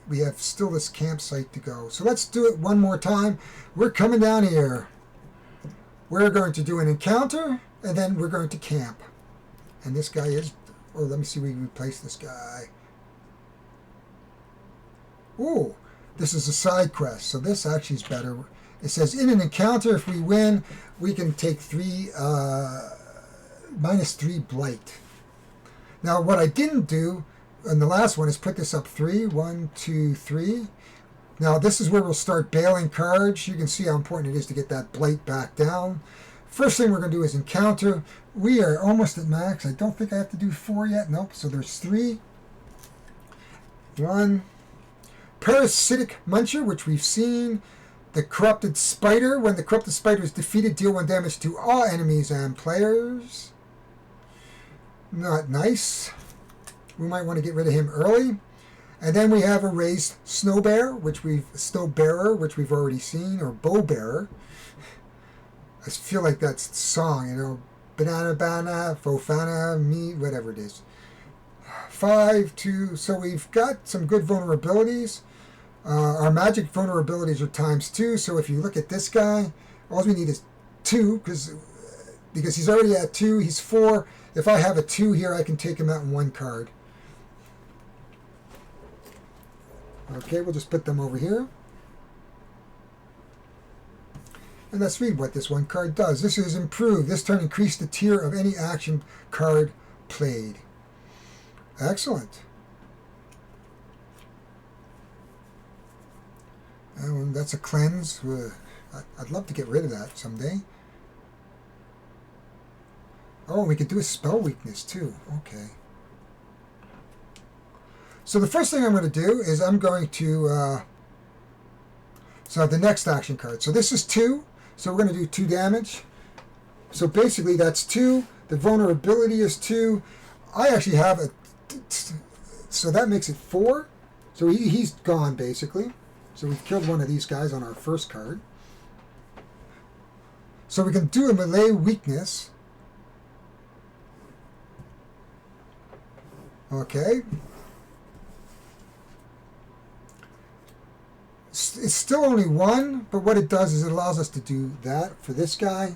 We have still this campsite to go. So let's do it one more time. We're coming down here. We're going to do an encounter, and then we're going to camp. And this guy is... Oh, let me see if we can replace this guy. Ooh, this is a side quest, so this actually is better. It says, in an encounter, if we win, we can take -3 blight. Now, what I didn't do in the last one is put this up 3. 1, 2, 3. Now, this is where we'll start bailing cards. You can see how important it is to get that blight back down. First thing we're going to do is encounter. We are almost at max. I don't think I have to do 4 yet. Nope, so there's 3. 1. Parasitic Muncher, which we've seen. The Corrupted Spider. When the Corrupted Spider is defeated, deal 1 damage to all enemies and players. Not nice. We might want to get rid of him early. And then we have a Raised Snow Bearer, which we've already seen, or Bow Bearer. I feel like that's the song, you know. Banana, banana, fofana, me, whatever it is. 5, 2. So we've got some good vulnerabilities. Our magic vulnerabilities are ×2. So if you look at this guy, all we need is 2 because he's already at 2. He's 4. If I have a 2 here, I can take him out in 1 card. Okay, we'll just put them over here. And let's read what this 1 card does. This is improved. This turn increase the tier of any action card played. Excellent. And that's a cleanse. I'd love to get rid of that someday. Oh, we could do a spell weakness too. Okay. So the first thing I'm going to do is I'm going to... so the next action card. So this is 2. So we're going to do 2 damage. So basically that's 2. The vulnerability is 2. I actually have a... So that makes it 4. So he's gone basically. So we've killed one of these guys on our first card. So we can do a melee weakness. Okay. It's still only 1, but what it does is it allows us to do that for this guy.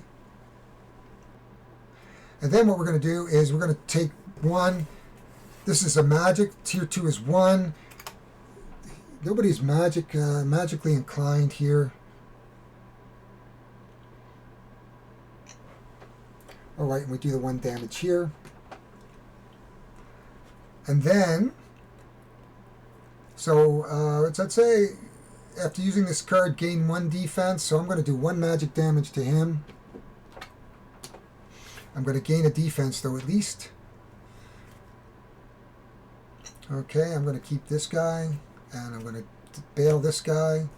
And then what we're going to do is we're going to take 1. This is a magic. Tier 2 is 1. Nobody's magically inclined here. All right, and we do the 1 damage here. And then, so let's say after using this card, gain 1 defense. So I'm going to do 1 magic damage to him. I'm going to gain a defense though at least. Okay, I'm going to keep this guy, and I'm going to bail this guy.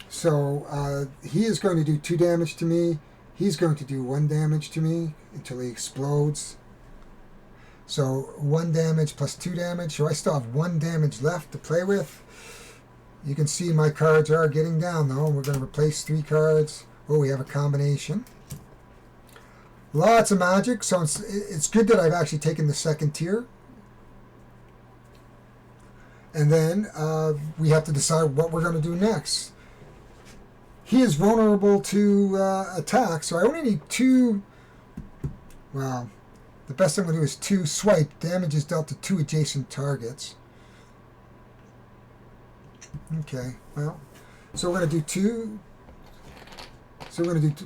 So he is going to do 2 damage to me. He's going to do 1 damage to me until he explodes. So 1 damage plus 2 damage. So I still have 1 damage left to play with. You can see my cards are getting down though. We're going to replace 3 cards. Oh, we have a combination. Lots of magic. So it's good that I've actually taken the 2nd tier. And then we have to decide what we're going to do next. He is vulnerable to attack, so I only need 2. Well, the best I'm going to do is 2 swipe. Damage is dealt to 2 adjacent targets. Okay, well, so we're going to do 2. So we're going to do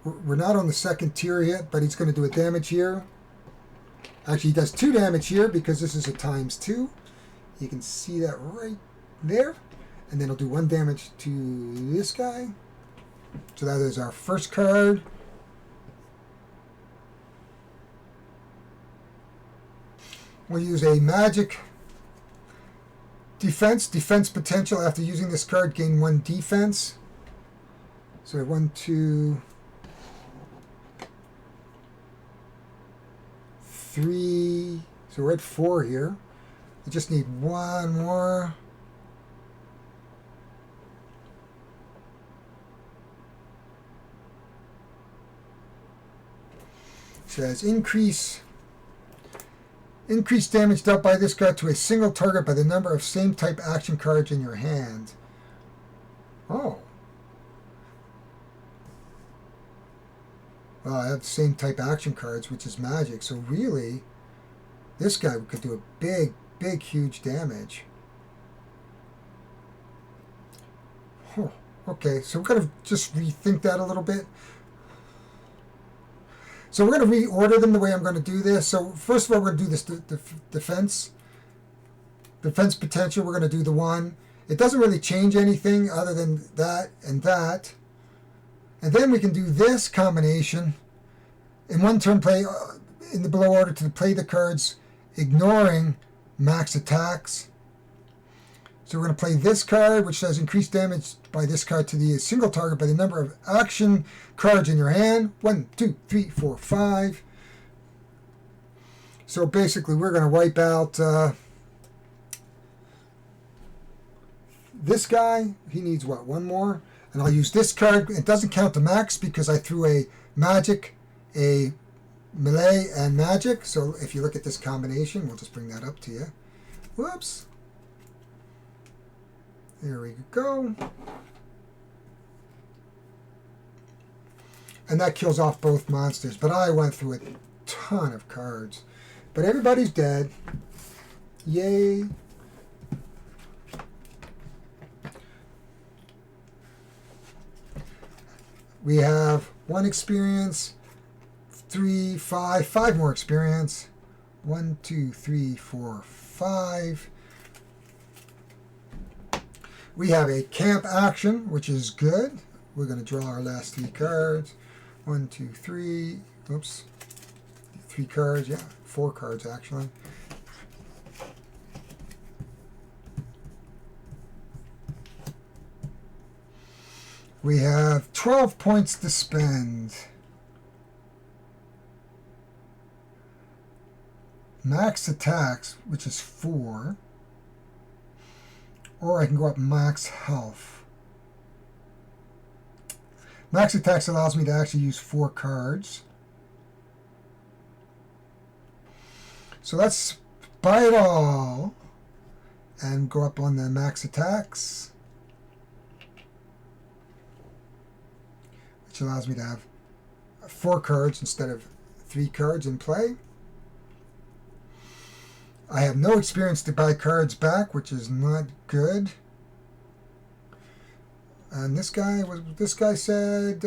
2. We're not on the second tier yet, but he's going to do a damage here. Actually, he does 2 damage here because this is a ×2. You can see that right there. And then he'll do 1 damage to this guy. So that is our first card. We'll use a magic defense. Defense potential after using this card, gain 1 defense. So 1, 2, 3. So we're at 4 here. I just need 1 more. Says increase damage dealt by this card to a single target by the number of same type action cards in your hand. Oh. Well, I have the same type action cards, which is magic. So really, this guy could do a big, huge damage. Huh. Okay, so we're going to just rethink that a little bit. So we're going to reorder them the way I'm going to do this. So first of all, we're going to do this defense potential. We're going to do the 1. It doesn't really change anything other than that and that. And then we can do this combination. In 1 turn play, in the below order, to play the cards, ignoring max attacks. So we're going to play this card, which says increase damage by this card to the single target by the number of action cards in your hand. 1, 2, 3, 4, 5. So basically, we're going to wipe out this guy. He needs what? 1 more. And I'll use this card. It doesn't count the max because I threw a magic, a melee, and magic. So if you look at this combination, we'll just bring that up to you. Whoops. There we go. And that kills off both monsters. But I went through a ton of cards. But everybody's dead. Yay. We have 1 experience, 3, 5 more experience. 1, 2, 3, 4, 5. We have a camp action, which is good. We're going to draw our last 3 cards. 1, 2, 3. Oops. 3 cards. Yeah, 4 cards actually. We have 12 points to spend. Max attacks, which is 4. Or I can go up max health. Max attacks allows me to actually use 4 cards. So let's buy it all and go up on the max attacks, which allows me to have 4 cards instead of 3 cards in play. I have no experience to buy cards back, which is not good. And this guy said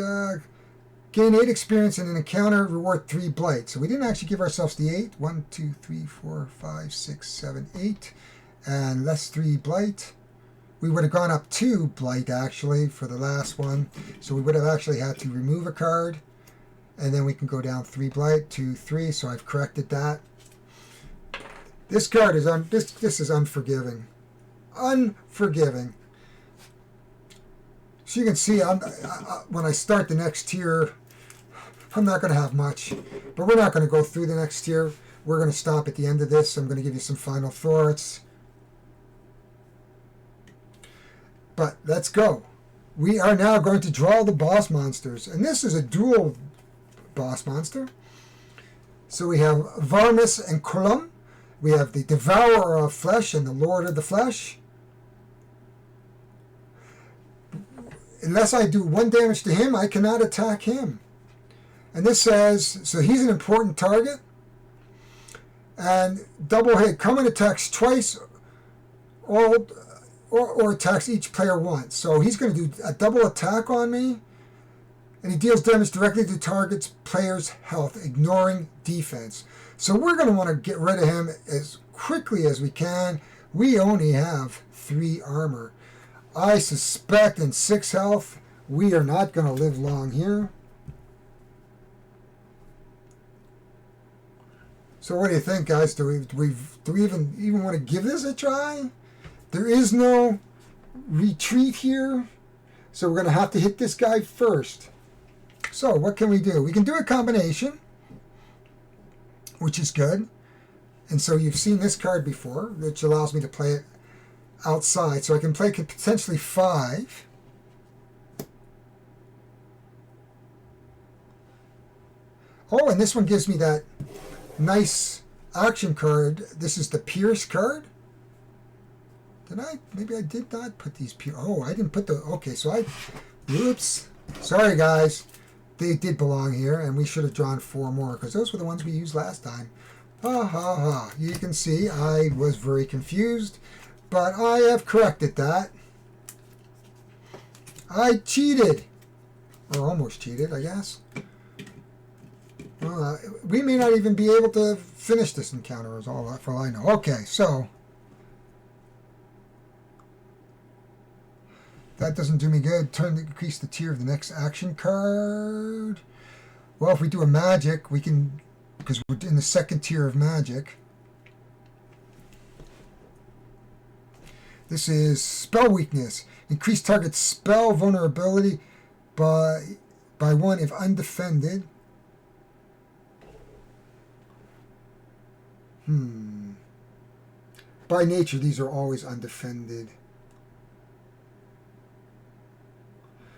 gain 8 experience in an encounter, reward 3 blight. So we didn't actually give ourselves the 8. 1, 2, 3, 4, 5, 6, 7, 8, and less 3 blight. We would have gone up 2 blight actually for the last one. So we would have actually had to remove a card, and then we can go down 3 blight, 2, 3. So I've corrected that. This card is this is unforgiving. Unforgiving. So you can see when I start the next tier, I'm not going to have much. But we're not going to go through the next tier. We're going to stop at the end of this. I'm going to give you some final thoughts. But let's go. We are now going to draw the boss monsters. And this is a dual boss monster. So we have Varmus and Kullum. We have the Devourer of Flesh and the Lord of the Flesh. Unless I do 1 damage to him, I cannot attack him. And this says, so he's an important target. And double hit. Common attacks twice or attacks each player once. So he's going to do a double attack on me. And he deals damage directly to target's player's health, ignoring defense. So we're going to want to get rid of him as quickly as we can. We only have 3 armor. I suspect in 6 health, we are not going to live long here. So what do you think, guys? Do we even want to give this a try? There is no retreat here, so we're going to have to hit this guy first. So what can we do? We can do a combination, which is good. And so you've seen this card before, which allows me to play it outside. So I can play potentially 5. Oh, and this one gives me that nice action card. This is the Pierce card. Maybe I did not put these Pierce. Oh, I didn't put the, okay, so whoops. Sorry, guys. They did belong here, and we should have drawn 4 more, because those were the ones we used last time. Ha ha ha. You can see I was very confused, but I have corrected that. I cheated. Or almost cheated, I guess. We may not even be able to finish this encounter, for all I know. Okay, so that doesn't do me good. Turn to increase the tier of the next action card. Well, if we do a magic, we can, because we're in the 2nd tier of magic. This is spell weakness. Increase target spell vulnerability by 1 if undefended. By nature, these are always undefended.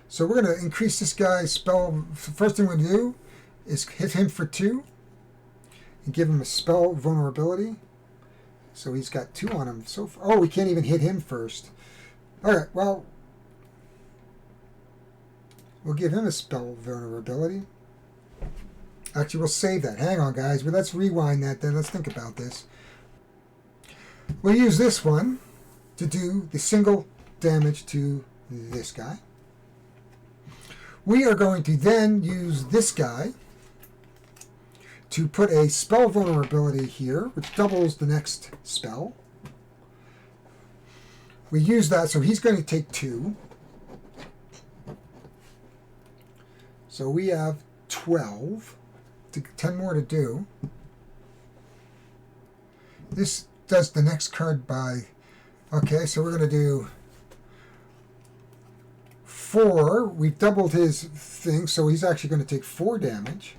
So we're going to increase this guy's spell. First thing we're going to do is hit him for 2 and give him a spell vulnerability. So he's got 2 on him so far. Oh, we can't even hit him first. All right, well, we'll give him a spell vulnerability. Actually, we'll save that. Hang on, guys. Well, let's rewind that then. Let's think about this. We'll use this one to do the single damage to this guy. We are going to then use this guy to put a spell vulnerability here, which doubles the next spell. We use that, so he's going to take 2. So we have 12. 10 more to do. This does the next card by... Okay, so we're going to do 4. We've doubled his thing, so he's actually going to take 4 damage.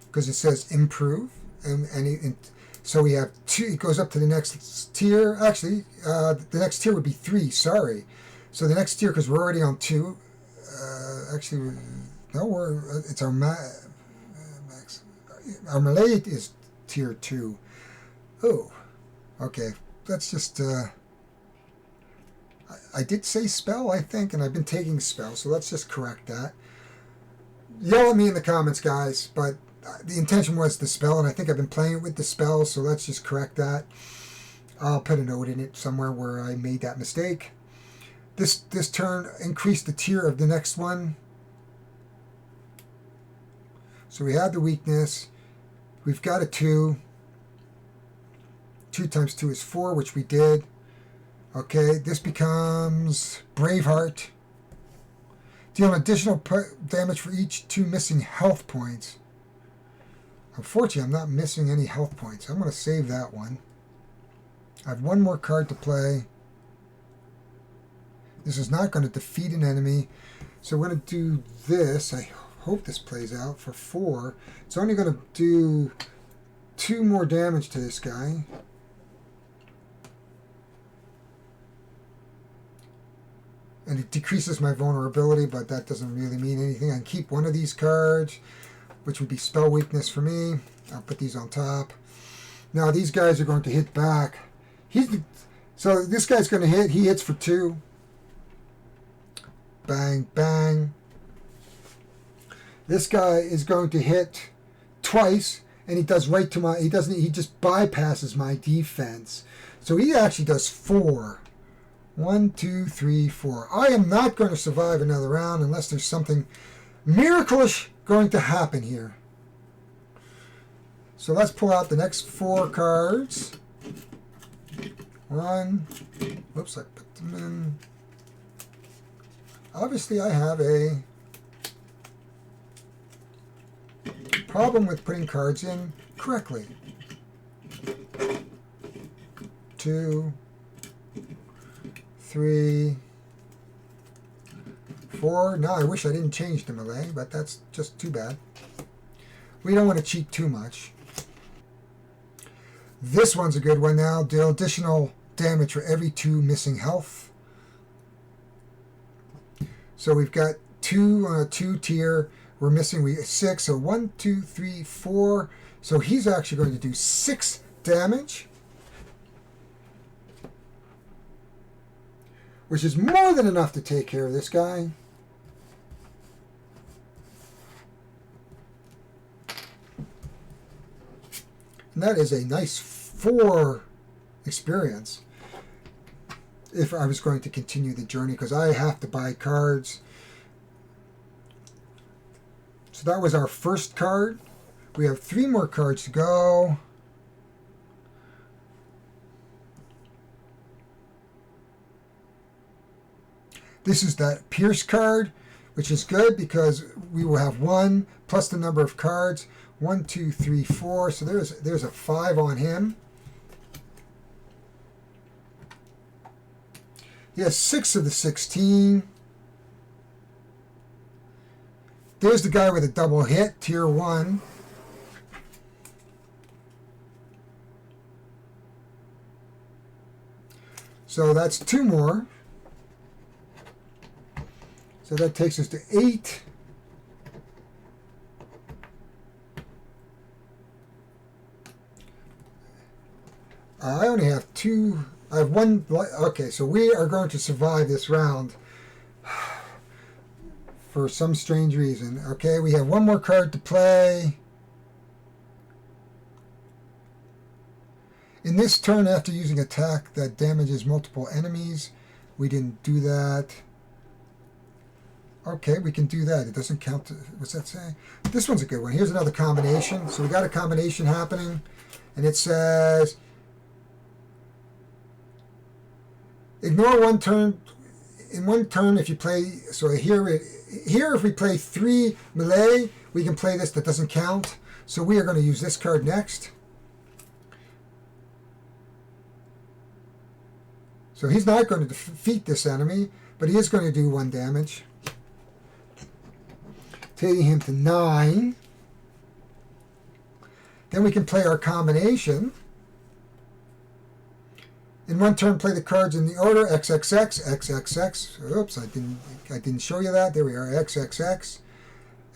Because it says improve. So we have 2. It goes up to the next tier. Actually, the next tier would be 3. Sorry. So the next tier, because we're already on 2. Actually, no, it's our max. Our melee is tier 2. Oh, okay. Let's just. I did say spell, I think, and I've been taking spell, so let's just correct that. Yell at me in the comments, guys, but the intention was the spell, and I think I've been playing with the spell, so let's just correct that. I'll put a note in it somewhere where I made that mistake. This turn increased the tier of the next one. So we had the weakness. We've got a 2. 2 times 2 is 4, which we did. Okay, this becomes Braveheart. Deal an additional damage for each 2 missing health points. Unfortunately, I'm not missing any health points. I'm going to save that one. I have 1 more card to play. This is not going to defeat an enemy. So we're going to do this. I hope this plays out for 4. It's only going to do 2 more damage to this guy. And it decreases my vulnerability, but that doesn't really mean anything. I can keep one of these cards. which would be spell weakness for me. I'll put these on top. Now these guys are going to hit back. So this guy's going to hit. He hits for 2. Bang, bang. This guy is going to hit twice, and he does right to my. He doesn't. He just bypasses my defense. So he actually does 4. 1, 2, 3, 4. I am not going to survive another round unless there's something miraculous going to happen here. So let's pull out the next 4 cards. 1. Whoops, I put them in. Obviously, I have a problem with putting cards in correctly. 2, 3, 4. Now I wish I didn't change the melee, but that's just too bad. We don't want to cheat too much. This one's a good one now. Deal additional damage for every 2 missing health. So we've got 2 on a 2 tier. We're missing 6. So 1, 2, 3, 4. So he's actually going to do 6 damage, which is more than enough to take care of this guy. And that is a nice 4 experience if I was going to continue the journey, because I have to buy cards. So that was our first card. We have 3 more cards to go. This is that Pierce card, which is good because we will have 1 plus the number of cards. 1, 2, 3, 4. So there's a 5 on him. He has 6 of the 16. There's the guy with a double hit, tier 1. So that's 2 more. So that takes us to 8. I only have 2. I have 1. Okay, so we are going to survive this round for some strange reason. Okay, we have 1 more card to play. In this turn, after using attack that damages multiple enemies, we didn't do that. Okay, we can do that. It doesn't count. What's that say? This one's a good one. Here's another combination. So we got a combination happening, and it says ignore 1 turn. In 1 turn, if you play, so here if we play 3 melee, we can play this. That doesn't count. So we are going to use this card next. So he's not going to defeat this enemy, but he is going to do 1 damage. Taking him to 9. Then we can play our combination. In 1 turn, play the cards in the order XXX, XXX. Oops, I didn't show you that. There we are, XXX.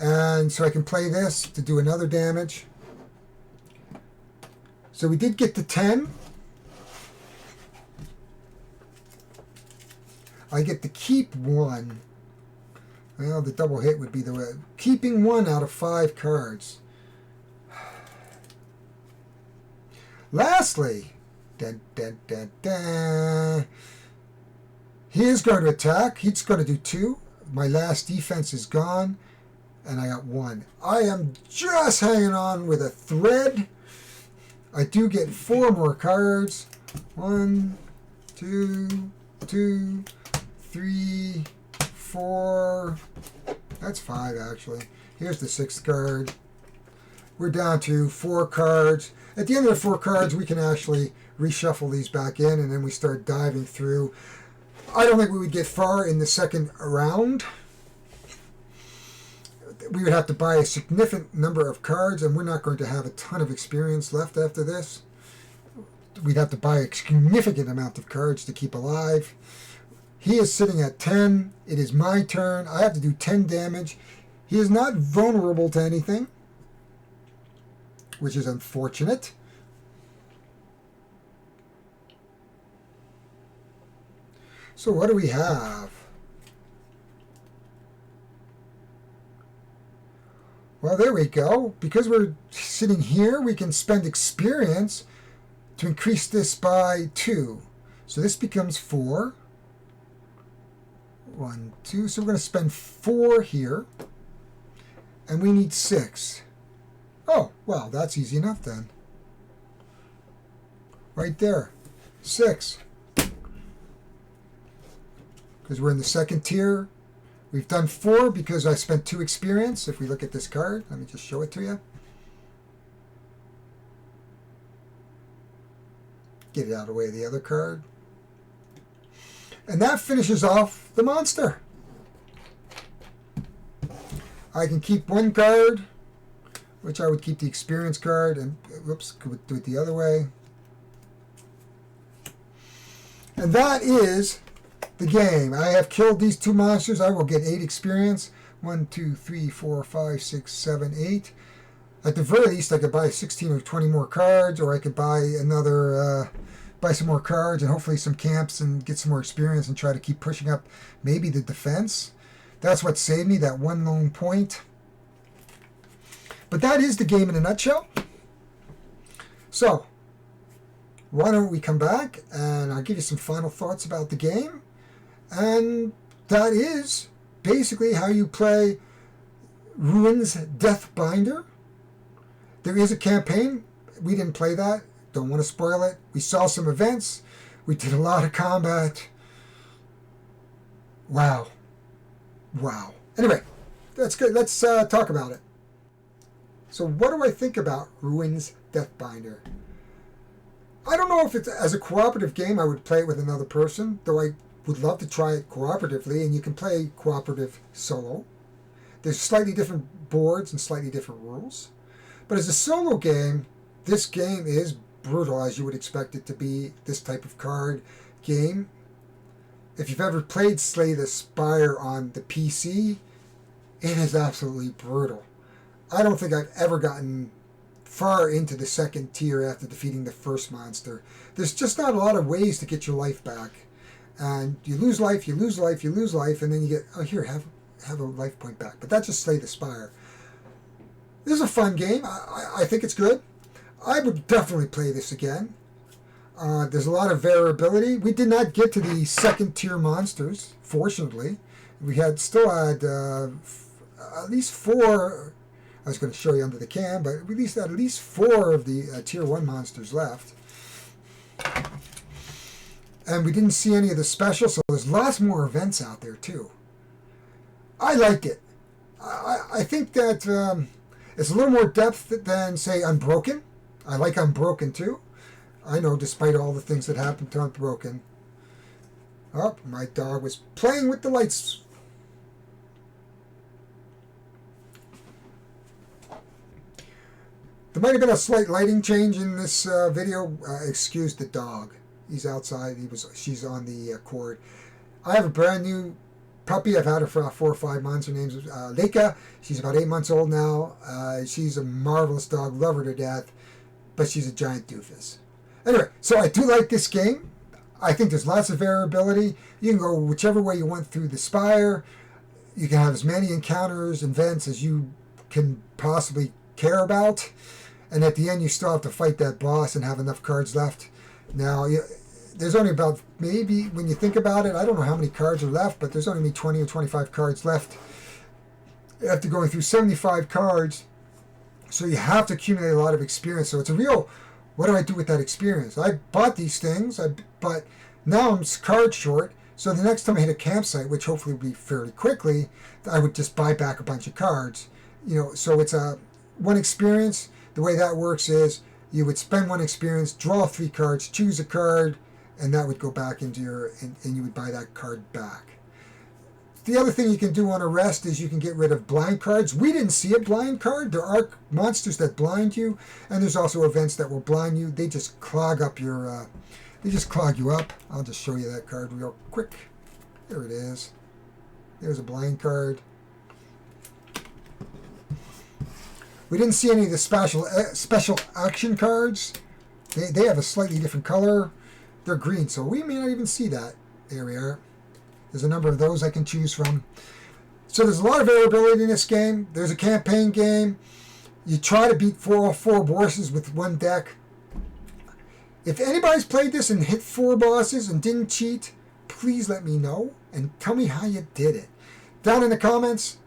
And so I can play this to do another damage. So we did get to 10. I get to keep 1. Well, the double hit would be the way. Keeping 1 out of 5 cards. Lastly, he is going to attack. He's going to do 2. My last defense is gone, and I got 1. I am just hanging on with a thread. I do get 4 more cards. 1, 2, 2, 3, 4. That's 5 actually. Here's the 6th card. We're down to 4 cards. At the end of the 4 cards, we can actually reshuffle these back in, and then we start diving through. I don't think we would get far in the second round. We would have to buy a significant number of cards, and we're not going to have a ton of experience left after this. We'd have to buy a significant amount of cards to keep alive. He is sitting at 10. It is my turn. I have to do 10 damage. He is not vulnerable to anything. which is unfortunate. So what do we have? Well, there we go. Because we're sitting here, we can spend experience to increase this by 2. So this becomes 4. 1, 2. So we're going to spend 4 here. And we need 6. Oh, well, that's easy enough then. Right there. 6. Because we're in the second tier. We've done 4 because I spent 2 experience. If we look at this card, let me just show it to you. Get it out of the way of the other card. And that finishes off the monster. I can keep 1 card, which I would keep the experience card, and whoops, could do it the other way. And that is the game. I have killed these 2 monsters. I will get 8 experience. 1, 2, 3, 4, 5, 6, 7, 8. At the very least, I could buy 16 or 20 more cards, or I could buy another, buy some more cards and hopefully some camps and get some more experience and try to keep pushing up maybe the defense. That's what saved me, that 1 lone point. But that is the game in a nutshell. So, why don't we come back and I'll give you some final thoughts about the game. And that is basically how you play Ruins Deathbinder. There is a campaign. We didn't play that. Don't want to spoil it. We saw some events. We did a lot of combat. Wow. Wow. Anyway, that's good. Let's talk about it. So what do I think about Ruins Deathbinder? I don't know if it's as a cooperative game. I would play it with another person, though I would love to try it cooperatively, and you can play cooperative solo. There's slightly different boards and slightly different rules. But as a solo game, this game is brutal, as you would expect it to be, this type of card game. If you've ever played Slay the Spire on the PC, it is absolutely brutal. I don't think I've ever gotten far into the second tier after defeating the first monster. There's just not a lot of ways to get your life back. And you lose life, you lose life, you lose life, and then you get, oh, here, have a life point back. But that's just Slay the Spire. This is a fun game. I think it's good. I would definitely play this again. There's a lot of variability. We did not get to the second tier monsters, fortunately. We still had at least 4. I was going to show you under the cam, but we had at least 4 of the tier 1 monsters left. And we didn't see any of the specials, so there's lots more events out there too. I liked it. I think that it's a little more depth than, say, Unbroken. I like Unbroken too. I know, despite all the things that happened to Unbroken. Oh, my dog was playing with the lights. There might have been a slight lighting change in this video. Excuse the dog. He's outside. She's on the cord. I have a brand new puppy. I've had her for 4 or 5 months. Her name's Leica. She's about 8 months old now. She's a marvelous dog. Love her to death. But she's a giant doofus. Anyway, so I do like this game. I think there's lots of variability. You can go whichever way you want through the spire. You can have as many encounters, events as you can possibly care about. And at the end, you still have to fight that boss and have enough cards left. Now, there's only about, maybe, when you think about it, I don't know how many cards are left, but there's only 20 or 25 cards left. After going through 75 cards, so you have to accumulate a lot of experience. So it's a real, what do I do with that experience? I bought these things, but now I'm card short. So the next time I hit a campsite, which hopefully will be fairly quickly, I would just buy back a bunch of cards. So it's one experience. The way that works is you would spend 1 experience, draw 3 cards, choose a card, and that would go back into and you would buy that card back. The other thing you can do on a rest is you can get rid of blind cards. We didn't see a blind card. There are monsters that blind you, and there's also events that will blind you. They just clog up your, they just clog you up. I'll just show you that card real quick. There it is. There's a blind card. We didn't see any of the special action cards. They have a slightly different color. They're green, so we may not even see that. There we are. There's a number of those I can choose from. So there's a lot of variability in this game. There's a campaign game. You try to beat 4 bosses with one deck. If anybody's played this and hit 4 bosses and didn't cheat, please let me know and tell me how you did it. Down in the comments,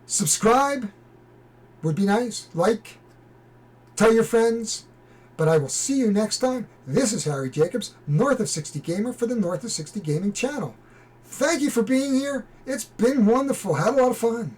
subscribe would be nice. Like, tell your friends. But I will see you next time. This is Harry Jacobs, North of 60 Gamer for the North of 60 Gaming channel. Thank you for being here. It's been wonderful. Had a lot of fun.